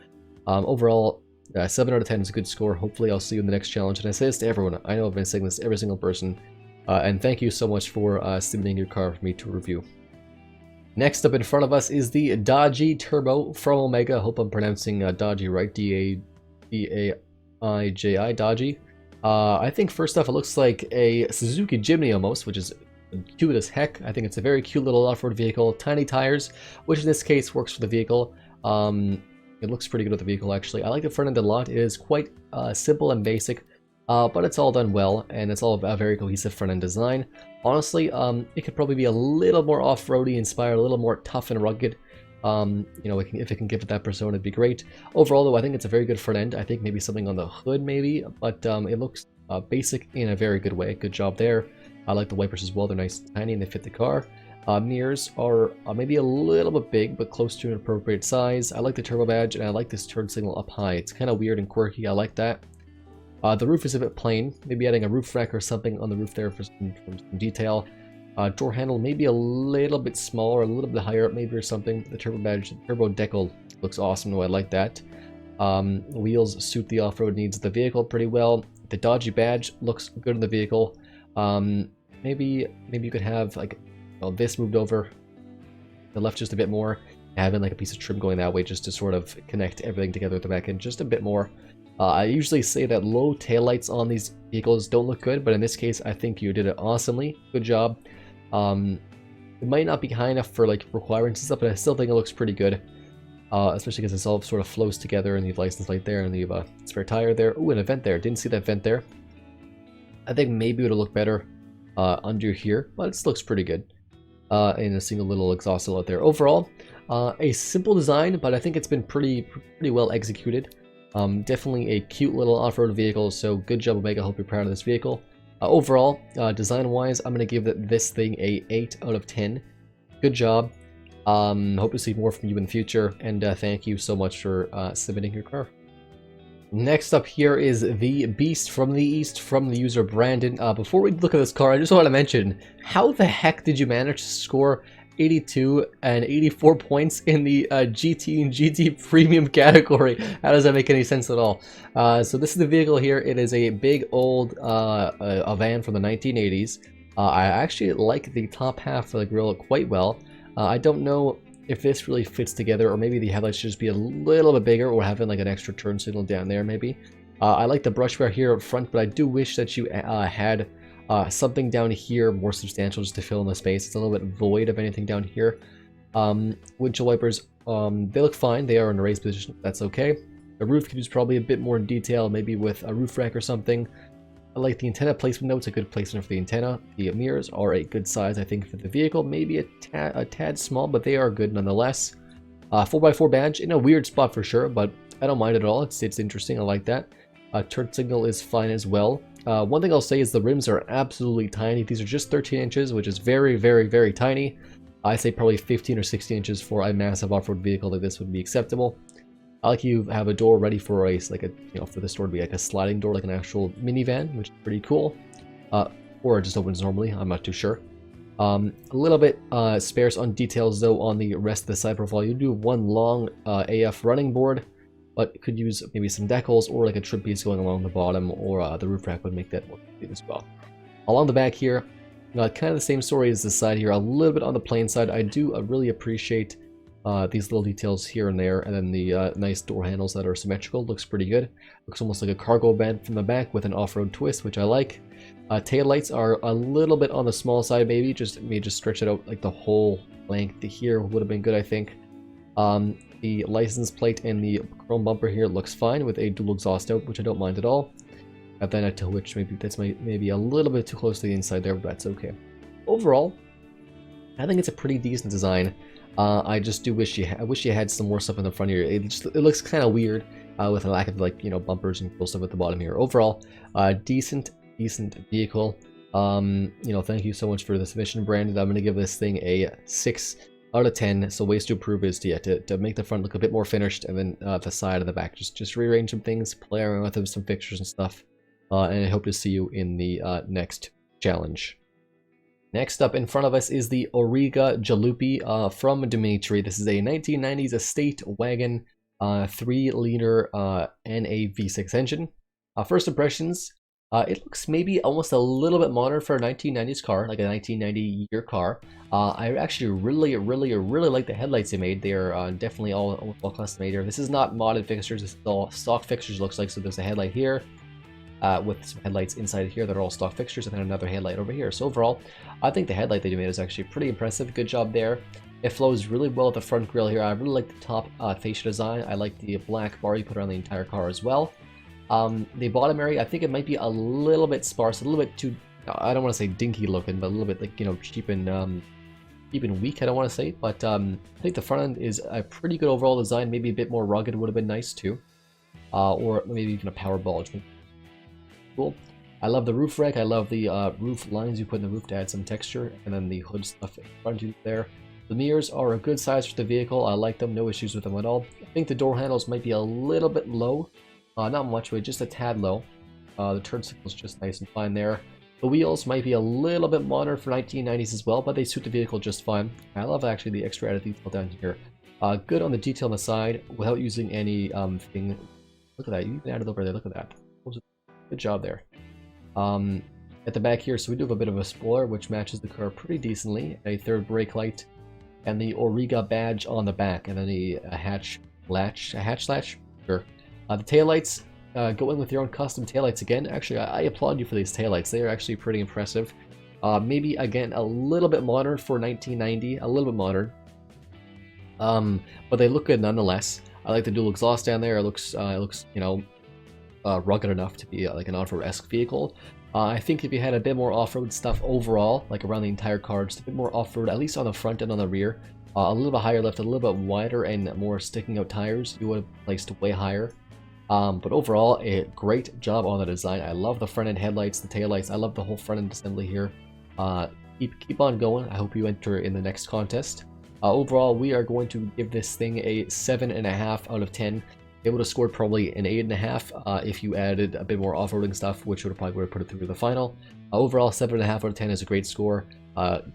Overall, 7 out of 10 is a good score. Hopefully, I'll see you in the next challenge. And I say this to everyone. I know I've been saying this to every single person. And thank you so much for submitting your car for me to review. Next up in front of us is the Dodgy Turbo from Omega. I hope I'm pronouncing Dodgy right. D-A-D-A-I-J-I, Dodgy. I think first off, it looks like a Suzuki Jimny almost, which is cute as heck. I think it's a very cute little off-road vehicle. Tiny tires, which in this case works for the vehicle. It looks pretty good with the vehicle, actually. I like the front end a lot. It is quite simple and basic, but it's all done well, and it's all a very cohesive front end design. Honestly, it could probably be a little more off-roady inspired, a little more tough and rugged. You know, if it can give it that persona, it'd be great. Overall, though, I think it's a very good front end. I think maybe something on the hood, maybe, but it looks basic in a very good way. Good job there. I like the wipers as well. They're nice and tiny, and they fit the car. Mirrors are maybe a little bit big, but close to an appropriate size. I like the turbo badge, and I like this turn signal up high. It's kind of weird and quirky. I like that. The roof is a bit plain. Maybe adding a roof rack or something on the roof there for some detail. Door handle maybe a little bit smaller, a little bit higher up maybe or something. The turbo badge, turbo decal looks awesome, though I like that. Wheels suit the off-road needs of the vehicle pretty well. The dodgy badge looks good in the vehicle. Maybe you could have like this moved over the left just a bit more, having like a piece of trim going that way just to sort of connect everything together at the back end just a bit more. I usually say that low taillights on these vehicles don't look good, but in this case I think you did it awesomely. Good job. It might not be high enough for like requirements and stuff, but I still think it looks pretty good. Especially because it all sort of flows together, and you have license plate there, and you have a spare tire there. Ooh, an event there. Didn't see that vent there. I think maybe it would look better under here, but it looks pretty good. In a single little exhaust outlet there. Overall, a simple design, but I think it's been pretty well executed. Definitely a cute little off-road vehicle, so good job, Omega. I hope you're proud of this vehicle. Overall, design-wise, I'm going to give this thing a 8 out of 10. Good job. Hope to see more from you in the future, and thank you so much for submitting your car. Next up here is the Beast from the East from the user Brandon. Before we look at this car, I just want to mention, how the heck did you manage to score 82 and 84 points in the GT and GT Premium category? How does that make any sense at all? So this is the vehicle here. It is a big old a van from the 1980s. I actually like the top half of the grille quite well. I don't know if this really fits together, or maybe the headlights should just be a little bit bigger, or having like an extra turn signal down there maybe. I like the brush bar here up front, but I do wish that you had something down here more substantial just to fill in the space. It's a little bit void of anything down here. Windshield wipers, they look fine. They are in a raised position. That's okay. The roof could use probably a bit more detail, maybe with a roof rack or something. I like the antenna placement though. It's a good placement for the antenna. The mirrors are a good size, I think, for the vehicle. Maybe a tad small, but they are good nonetheless. 4x4 badge in a weird spot for sure, but I don't mind it at all. It's interesting. I like that. Turn signal is fine as well. One thing I'll say is the rims are absolutely tiny. These are just 13 inches, which is very, very, very tiny. I say probably 15 or 16 inches for a massive off-road vehicle like this would be acceptable. I like you have a door ready for a for this door to be like a sliding door, like an actual minivan, which is pretty cool. Or it just opens normally. I'm not too sure. A little bit sparse on details though on the rest of the side profile. You do one long AF running board, but could use maybe some decals or like a trim piece going along the bottom, or the roof rack would make that more complete as well. Along the back here, kind of the same story as the side here, a little bit on the plain side. I do really appreciate these little details here and there, and then the nice door handles that are symmetrical. Looks pretty good. Looks almost like a cargo bed from the back with an off-road twist, which I like. Tail lights are a little bit on the small side, maybe. May just stretch it out like the whole length here would have been good, I think. The license plate and the chrome bumper here looks fine with a dual exhaust out, which I don't mind at all. And then a toe hitch, maybe that's maybe a little bit too close to the inside there, but that's okay. Overall, I think it's a pretty decent design. I just do wish you had some more stuff in the front here. It looks kind of weird with a lack of bumpers and cool stuff at the bottom here. Overall, decent vehicle. Thank you so much for the submission, Brandon. I'm gonna give this thing a 6 out of 10. So ways to improve is to make the front look a bit more finished, and then the side and the back just rearrange some things, play around with them, some fixtures and stuff. And I hope to see you in the next challenge. Next up in front of us is the Auriga Gallippi from Dimitri. This is a 1990s estate wagon, 3-liter NA V6 engine. First impressions, it looks maybe almost a little bit modern for a 1990s car, like a 1990 year car. I actually really like the headlights they made. They are definitely all custom made here. This is not modded fixtures. This is all stock fixtures, looks like. So there's a headlight here. with some headlights inside here that are all stock fixtures, and then another headlight over here. So overall, I think the headlight that you made is actually pretty impressive. Good job there. It flows really well with the front grille here. I really like the top fascia design. I like the black bar you put around the entire car as well. The bottom area, I think it might be a little bit sparse, a little bit too, I don't want to say dinky looking, but a little bit like, you know, cheap and weak, I don't want to say. But I think the front end is a pretty good overall design. Maybe a bit more rugged would have been nice too. Or maybe even a power ball. Cool. I love the roof rack. I love the roof lines you put in the roof to add some texture, and then the hood stuff in front of you there. The mirrors are a good size for the vehicle. I like them. No issues with them at all. I think the door handles might be a little bit low. Not much, but just a tad low. The turn signal is just nice and fine there. The wheels might be a little bit modern for 1990s as well, but they suit the vehicle just fine. I love actually the extra added detail down here. Good on the detail on the side without using any thing. Look at that. You even added over there. Look at that. Good job there. At the back here, so we do have a bit of a spoiler, which matches the car pretty decently. A third brake light, and the Auriga badge on the back, and then a hatch latch. Sure. The taillights, go in with your own custom taillights again. Actually, I applaud you for these taillights. They are actually pretty impressive. Maybe, again, a little bit modern for 1990. A little bit modern. But they look good nonetheless. I like the dual exhaust down there. It looks you know, rugged enough to be like an off-road-esque vehicle. I think if you had a bit more off-road stuff overall, like around the entire car, just a bit more off-road, at least on the front and on the rear, a little bit higher lift, a little bit wider and more sticking out tires, you would have placed way higher. But overall, a great job on the design. I love the front end headlights, the taillights. I love the whole front end assembly here. Keep on going. I hope you enter in the next contest. Overall, we are going to give this thing a 7.5 out of 10. It would have scored probably an 8.5 if you added a bit more off-roading stuff, which would have probably put it through the final. Overall, 7.5 out of 10 is a great score.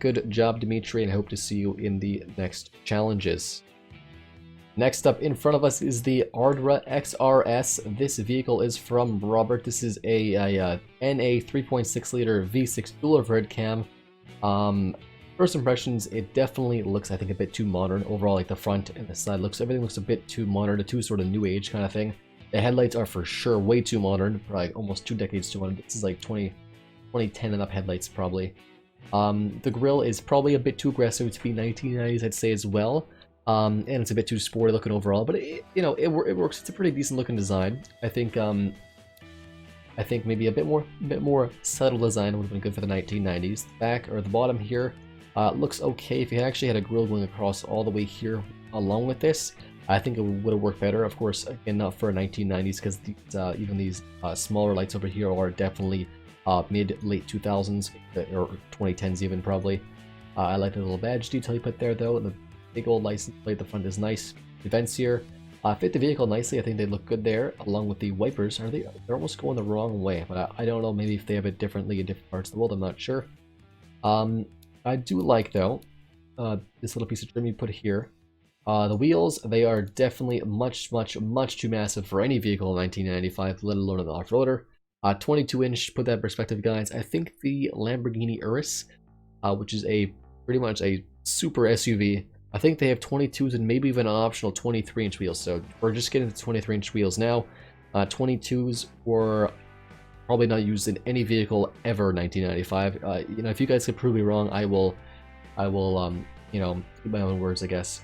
Good job, Dimitri, and I hope to see you in the next challenges. Next up in front of us is the Ardra RS. This vehicle is from Robert. This is a NA 3.6 liter V6 dual overhead cam. First impressions, it definitely looks, I think, a bit too modern. Overall, like the front and the side everything looks a bit too modern, too sort of new age kind of thing. The headlights are for sure way too modern, probably almost 2 decades too modern. This is like 2010 and up headlights probably. The grille is probably a bit too aggressive to be 1990s, I'd say as well. And it's a bit too sporty looking overall, but you know, it works. It's a pretty decent looking design. I think maybe a bit more subtle design would have been good for the 1990s. The back or the bottom here looks okay. If you actually had a grille going across all the way here along with this, I think it would have worked better. Of course, again, not for 1990s, because even these smaller lights over here are definitely mid-late 2000s or 2010s even probably. I like the little badge detail you put there though. The big old license plate at the front is nice. The vents here fit the vehicle nicely. I think they look good there, along with the wipers. They're almost going the wrong way, but I don't know. Maybe if they have it differently in different parts of the world, I'm not sure. I do like though this little piece of trim you put here. The wheels, they are definitely much too massive for any vehicle in 1995, let alone an off-roader. 22-inch, put that in perspective, guys. I think the Lamborghini Urus, which is pretty much a super SUV, I think they have 22s and maybe even an optional 23-inch wheels. So we're just getting the 23-inch wheels now. 22s were probably not used in any vehicle ever in 1995. You know, if you guys could prove me wrong, I will, you know, keep my own words, I guess.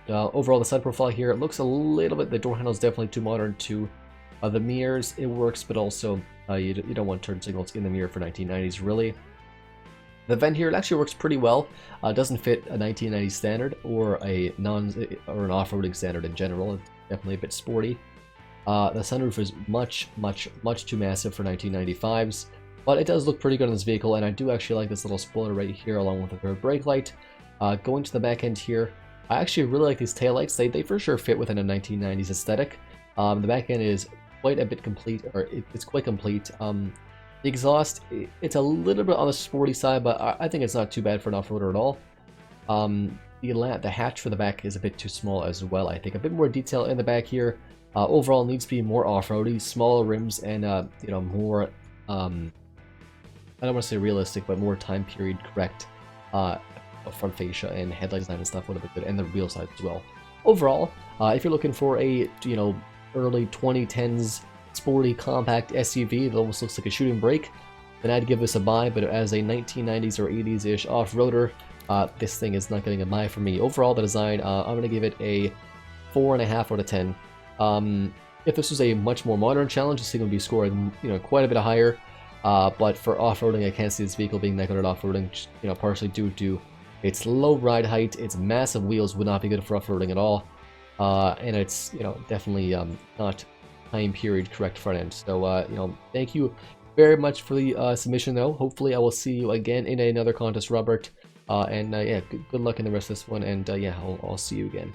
Overall, the side profile here, it looks a little bit, the door handle is definitely too modern too. The mirrors, it works, but also you don't want turn signals in the mirror for 1990s, really. The vent here, it actually works pretty well. Doesn't fit a 1990s standard or an off-roading standard in general. It's definitely a bit sporty. The sunroof is much too massive for 1995s, but it does look pretty good on this vehicle, and I do actually like this little spoiler right here along with the third brake light. Going to the back end here, I actually really like these taillights. They for sure fit within a 1990s aesthetic. The back end is quite a bit complete, or it's quite complete. The exhaust, it's a little bit on the sporty side, but I think it's not too bad for an off-roader at all. The hatch for the back is a bit too small as well. I think a bit more detail in the back here. Overall, needs to be more off-roady, smaller rims, and you know, more I don't want to say realistic, but more time period correct front fascia and headlight design and stuff would have been good, and the wheel size as well. Overall, if you're looking for a early 2010s sporty, compact SUV that almost looks like a shooting brake, then I'd give this a buy, but as a 1990s or 80s-ish off-roader, this thing is not getting a buy for me. Overall, the design, I'm going to give it a 4.5 out of 10. If this was a much more modern challenge, this thing would be scoring, quite a bit higher. But for off-roading, I can't see this vehicle being that good at off-roading, partially due to its low ride height. Its massive wheels would not be good for off-roading at all. And it's, definitely not time period correct front end. So, thank you very much for the submission, though. Hopefully, I will see you again in another contest, Robert. Yeah, good luck in the rest of this one, and yeah, I'll see you again.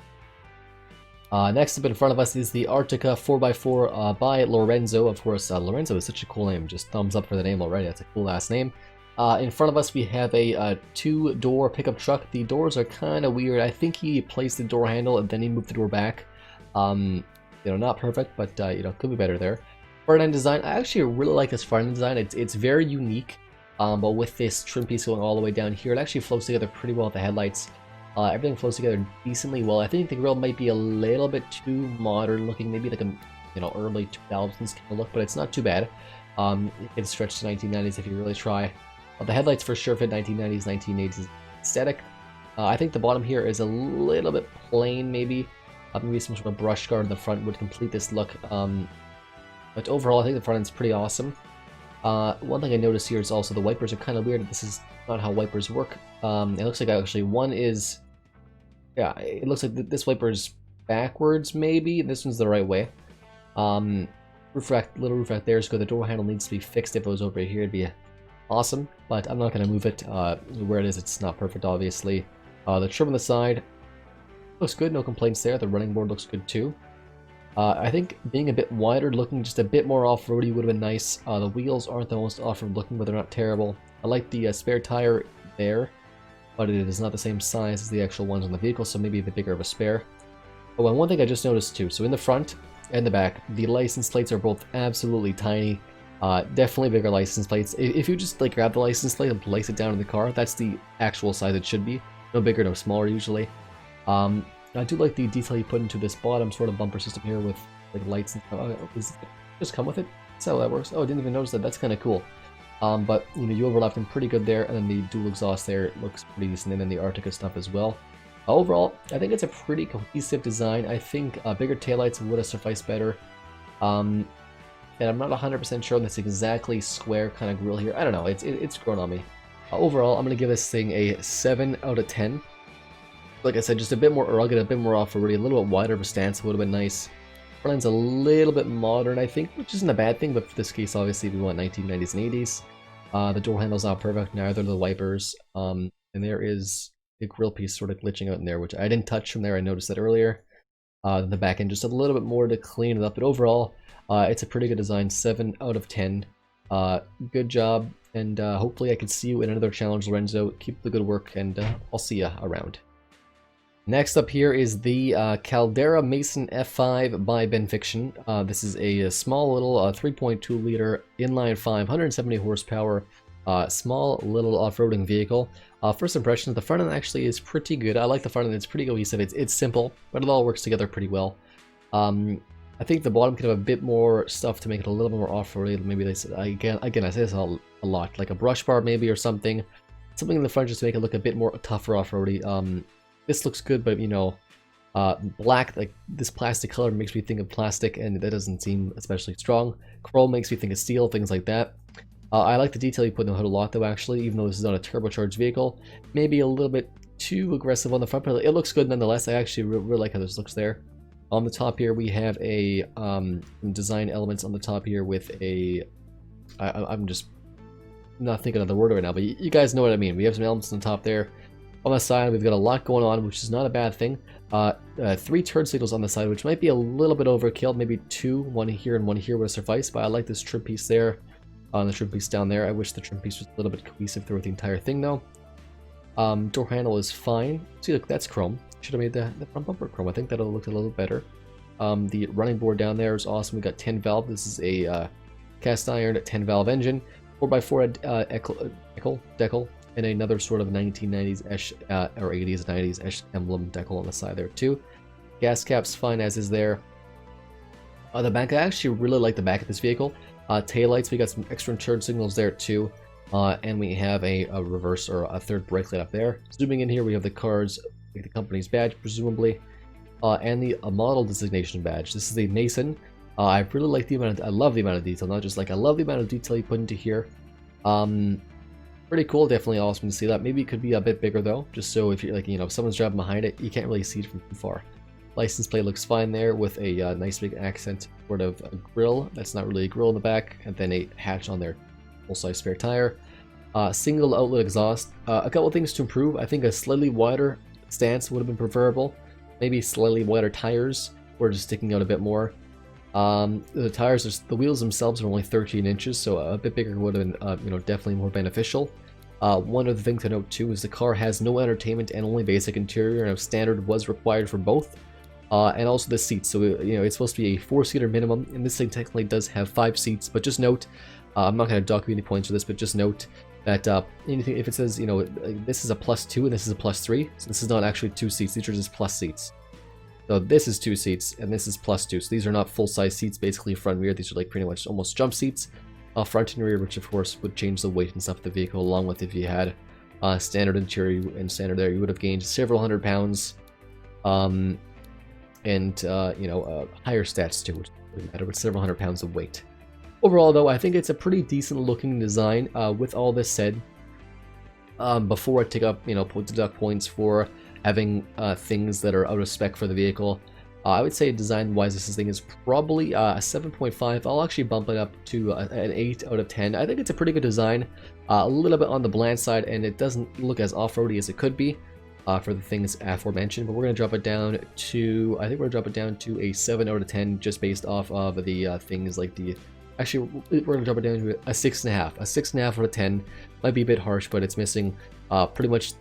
Next up in front of us is the Arctica 4x4 by Lorenzo. Of course, Lorenzo is such a cool name. Just thumbs up for the name already. That's a cool ass name. In front of us, we have a two-door pickup truck. The doors are kind of weird. I think he placed the door handle and then he moved the door back. Not perfect, but could be better there. Front end design. I actually really like this front end design. It's very unique. But with this trim piece going all the way down here, it actually flows together pretty well with the headlights. Everything flows together decently well. I think the grille might be a little bit too modern looking, maybe like a early 2000s kind of look, but it's not too bad. It can stretch to 1990s if you really try. The headlights for sure fit 1990s, 1980s aesthetic. I think the bottom here is a little bit plain, maybe. Maybe some sort of brush guard in the front would complete this look. But overall, I think the front end's pretty awesome. One thing I noticed here is also the wipers are kind of weird. This is not how wipers work. It looks like actually one is... Yeah, it looks like this wiper is backwards, maybe. This one's the right way. Little roof rack there is good. The door handle needs to be fixed. If it was over here, it'd be awesome. But I'm not going to move it. Where it is, it's not perfect, obviously. The trim on the side looks good. No complaints there. The running board looks good, too. I think being a bit wider, looking just a bit more off-roady would have been nice. The wheels aren't the most off-road looking, but they're not terrible. I like the spare tire there, but it is not the same size as the actual ones on the vehicle, so maybe a bit bigger of a spare. Oh, and one thing I just noticed too, so in the front and the back, the license plates are both absolutely tiny. Definitely bigger license plates. If you just grab the license plate and place it down in the car, that's the actual size it should be. No bigger, no smaller usually. I do like the detail you put into this bottom sort of bumper system here with lights and stuff. Does it just come with it? That's how that works. Oh, I didn't even notice that. That's kind of cool. But you overlapped them pretty good there, and then the dual exhaust there looks pretty decent, and then the Arctica stuff as well. Overall, I think it's a pretty cohesive design. I think bigger taillights would have sufficed better. And I'm not 100% sure on this exactly square kind of grille here. I don't know. It's grown on me. Overall, I'm going to give this thing a 7 out of 10. Like I said, just a bit more rugged, a bit more off-roady, a little bit wider of a stance would have been nice. Front end's a little bit modern, I think, which isn't a bad thing, but for this case, obviously, we want 1990s and 80s. The door handle's not perfect, neither are the wipers. And there is a grill piece sort of glitching out in there, which I didn't touch from there. I noticed that earlier. The back end, just a little bit more to clean it up. But overall, it's a pretty good design, 7 out of 10. Good job, and hopefully I can see you in another challenge, Lorenzo. Keep the good work, and I'll see you around. Next up here is the Caldera Mason F5 by Benfiction. This is a small little 3.2 liter inline 5, 170 horsepower, small little off-roading vehicle. First impressions, the front end actually is pretty good. I like the front end, it's pretty cohesive. It's simple, but it all works together pretty well. I think the bottom could have a bit more stuff to make it a little bit more off-roady. Maybe they said, again I say this a lot, like a brush bar maybe or something. Something in the front just to make it look a bit more tougher off-roady. This looks good, but black, like this plastic color makes me think of plastic, and that doesn't seem especially strong. Chrome makes me think of steel, things like that. I like the detail you put in the hood a lot, though, actually, even though this is not a turbocharged vehicle. Maybe a little bit too aggressive on the front, but it looks good nonetheless. I actually really like how this looks there. On the top here, we have a some design elements on the top here with a... I'm just not thinking of the word right now, but you guys know what I mean. We have some elements on the top there. On the side, we've got a lot going on, which is not a bad thing. 3 turn signals on the side, which might be a little bit overkill. Maybe 2, one here and one here would suffice, but I like this trim piece there. On the trim piece down there. I wish the trim piece was a little bit cohesive throughout the entire thing, though. Door handle is fine. See, look, that's chrome. Should have made the front bumper chrome. I think that'll look a little better. The running board down there is awesome. We got 10 valve. This is a cast iron 10 valve engine. 4x4 decal. And another sort of 1990s-ish or 80s, 90s-ish emblem decal on the side there too. Gas cap's fine as is there. The back, I actually really like the back of this vehicle. Taillights, we got some extra turn signals there too. And we have a reverse or a third brake light up there. Zooming in here, we have the car's, the company's badge, presumably, and the model designation badge. This is a Mason. I really like the amount of, I love the amount of detail, not just like, I love the amount of detail you put into here. Pretty cool, definitely awesome to see that. Maybe it could be a bit bigger though, just so if you're like, if someone's driving behind it, you can't really see it from too far. License plate looks fine there with a nice big accent, sort of a grill. That's not really a grill in the back, and then a hatch on there, full-size spare tire. Single outlet exhaust. A couple of things to improve. I think a slightly wider stance would have been preferable. Maybe slightly wider tires, or just sticking out a bit more. The tires, the wheels themselves are only 13 inches, so a bit bigger would have been, definitely more beneficial. One other thing to note too is the car has no entertainment and only basic interior, and standard was required for both. And also the seats, so it's supposed to be a 4-seater minimum, and this thing technically does have 5 seats, but just note, I'm not going to dock you any points for this, but just note that anything, if it says, this is a +2 and this is a +3, so this is not actually 2 seats, these are just plus seats. So this is 2 seats, and this is +2, so these are not full-size seats, basically front and rear, these are like pretty much almost jump seats, front and rear, which of course would change the weight and stuff of the vehicle, along with if you had standard interior and standard there, you would have gained several hundred pounds, and higher stats too, which would matter, with several hundred pounds of weight. Overall though, I think it's a pretty decent looking design. With all this said, before I take up, deduct points for having things that are out of spec for the vehicle, I would say design wise this thing is probably a 7.5. I'll actually bump it up to an 8 out of 10. I think it's a pretty good design, a little bit on the bland side, and it doesn't look as off-roady as it could be. For the things aforementioned, but we're going to drop it down to, I think we're going to drop it down to a 7 out of 10 just based off of the things like the, actually we're going to drop it down to a 6.5. A 6.5 out of 10 might be a bit harsh, but it's missing pretty much,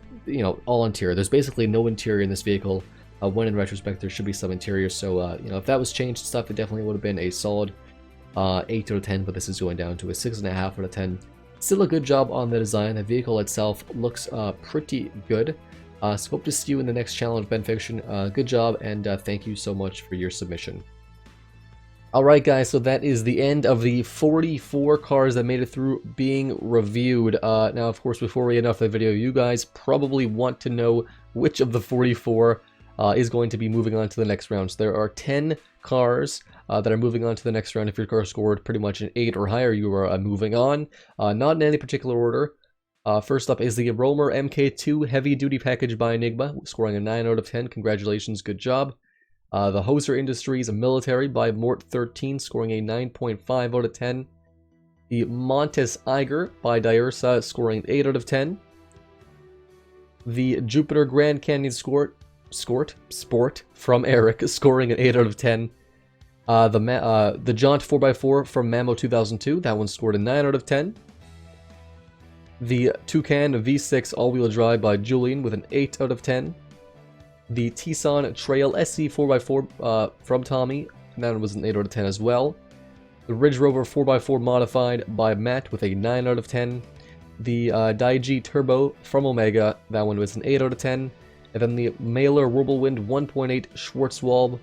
all interior. There's basically no interior in this vehicle. When in retrospect, there should be some interior, so, if that was changed stuff, it definitely would have been a solid 8 out of 10, but this is going down to a 6.5 out of 10. Still a good job on the design. The vehicle itself looks pretty good. So hope to see you in the next challenge, Ben Fiction. Good job, and thank you so much for your submission. Alright guys, so that is the end of the 44 cars that made it through being reviewed. Now of course, before we end off the video, you guys probably want to know which of the 44 is going to be moving on to the next round. So there are 10 cars that are moving on to the next round. If your car scored pretty much an 8 or higher, you are moving on. Not in any particular order. First up is the Romer MK2 Heavy Duty Package by Enigma, scoring a 9 out of 10. Congratulations, good job. The Hoser Industries Military by Mort13, scoring a 9.5 out of 10. The Montis Eiger by Diursa, scoring an 8 out of 10. The Jupiter Grand Canyon Sport from Eric, scoring an 8 out of 10. The Jaunt 4x4 from Mammo 2002, that one scored a 9 out of 10. The Toucan V6 all-wheel drive by Julian with an 8 out of 10. The Tucson Trail SC 4x4 from Tommy, that one was an 8 out of 10 as well. The Ridge Rover 4x4 modified by Matt with a 9 out of 10. The Daiji Turbo from Omega, that one was an 8 out of 10. And then the Mahler Warble 1.8 Schwarzwald,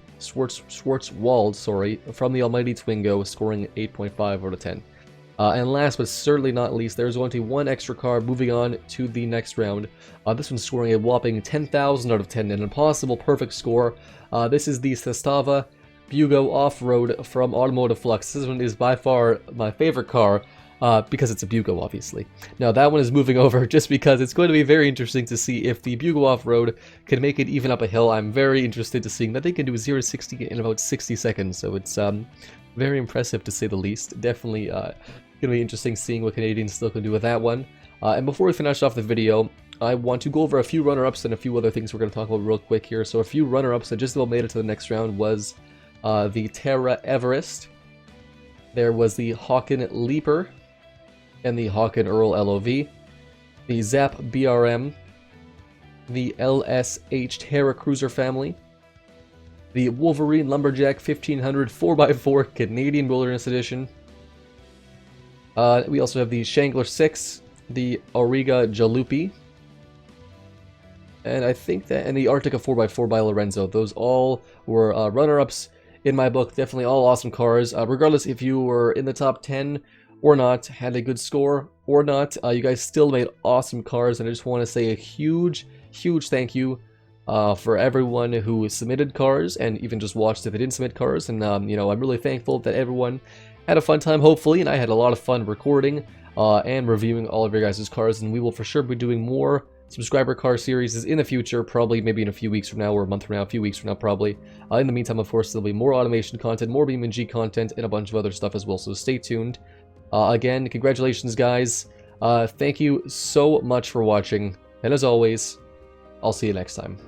from the Almighty Twingo, scoring 8.5 out of 10. And last but certainly not least, there's going to be one extra car moving on to the next round. This one's scoring a whopping 10,000 out of 10, an impossible perfect score. This is the Sestava Bugo Off-Road from Automotive Flux. This one is by far my favorite car, because it's a Bugo, obviously. Now that one is moving over just because it's going to be very interesting to see if the Bugo Off-Road can make it even up a hill. I'm very interested to seeing that they can do 0 to 60 in about 60 seconds, so it's very impressive to say the least. Definitely gonna be interesting seeing what Canadians still can do with that one. And before we finish off the video, I want to go over a few runner-ups and a few other things we're going to talk about real quick here. So a few runner-ups that just about made it to the next round was the Terra Everest. There was the Hakan Leaper and the Hakan Earl LOV. The Zap BRM. The LSH Terra Cruiser family. The Wolverine Lumberjack 1500 4x4 Canadian Wilderness Edition. We also have the Shangler 6, the Auriga Gallippi, and I think that, and the Arctica 4x4 by Lorenzo. Those all were runner-ups in my book. Definitely all awesome cars. Regardless if you were in the top 10 or not, had a good score or not, you guys still made awesome cars, and I just want to say a huge thank you for everyone who submitted cars and even just watched if they didn't submit cars. And you know, I'm really thankful that everyone had a fun time, hopefully, and I had a lot of fun recording and reviewing all of your guys' cars, and we will for sure be doing more subscriber car series in the future, probably maybe in a few weeks from now, or a month from now, a few weeks from now probably. In the meantime, of course, there'll be more automation content, more BeamNG content, and a bunch of other stuff as well, so stay tuned. Again, congratulations guys, thank you so much for watching, and as always, I'll see you next time.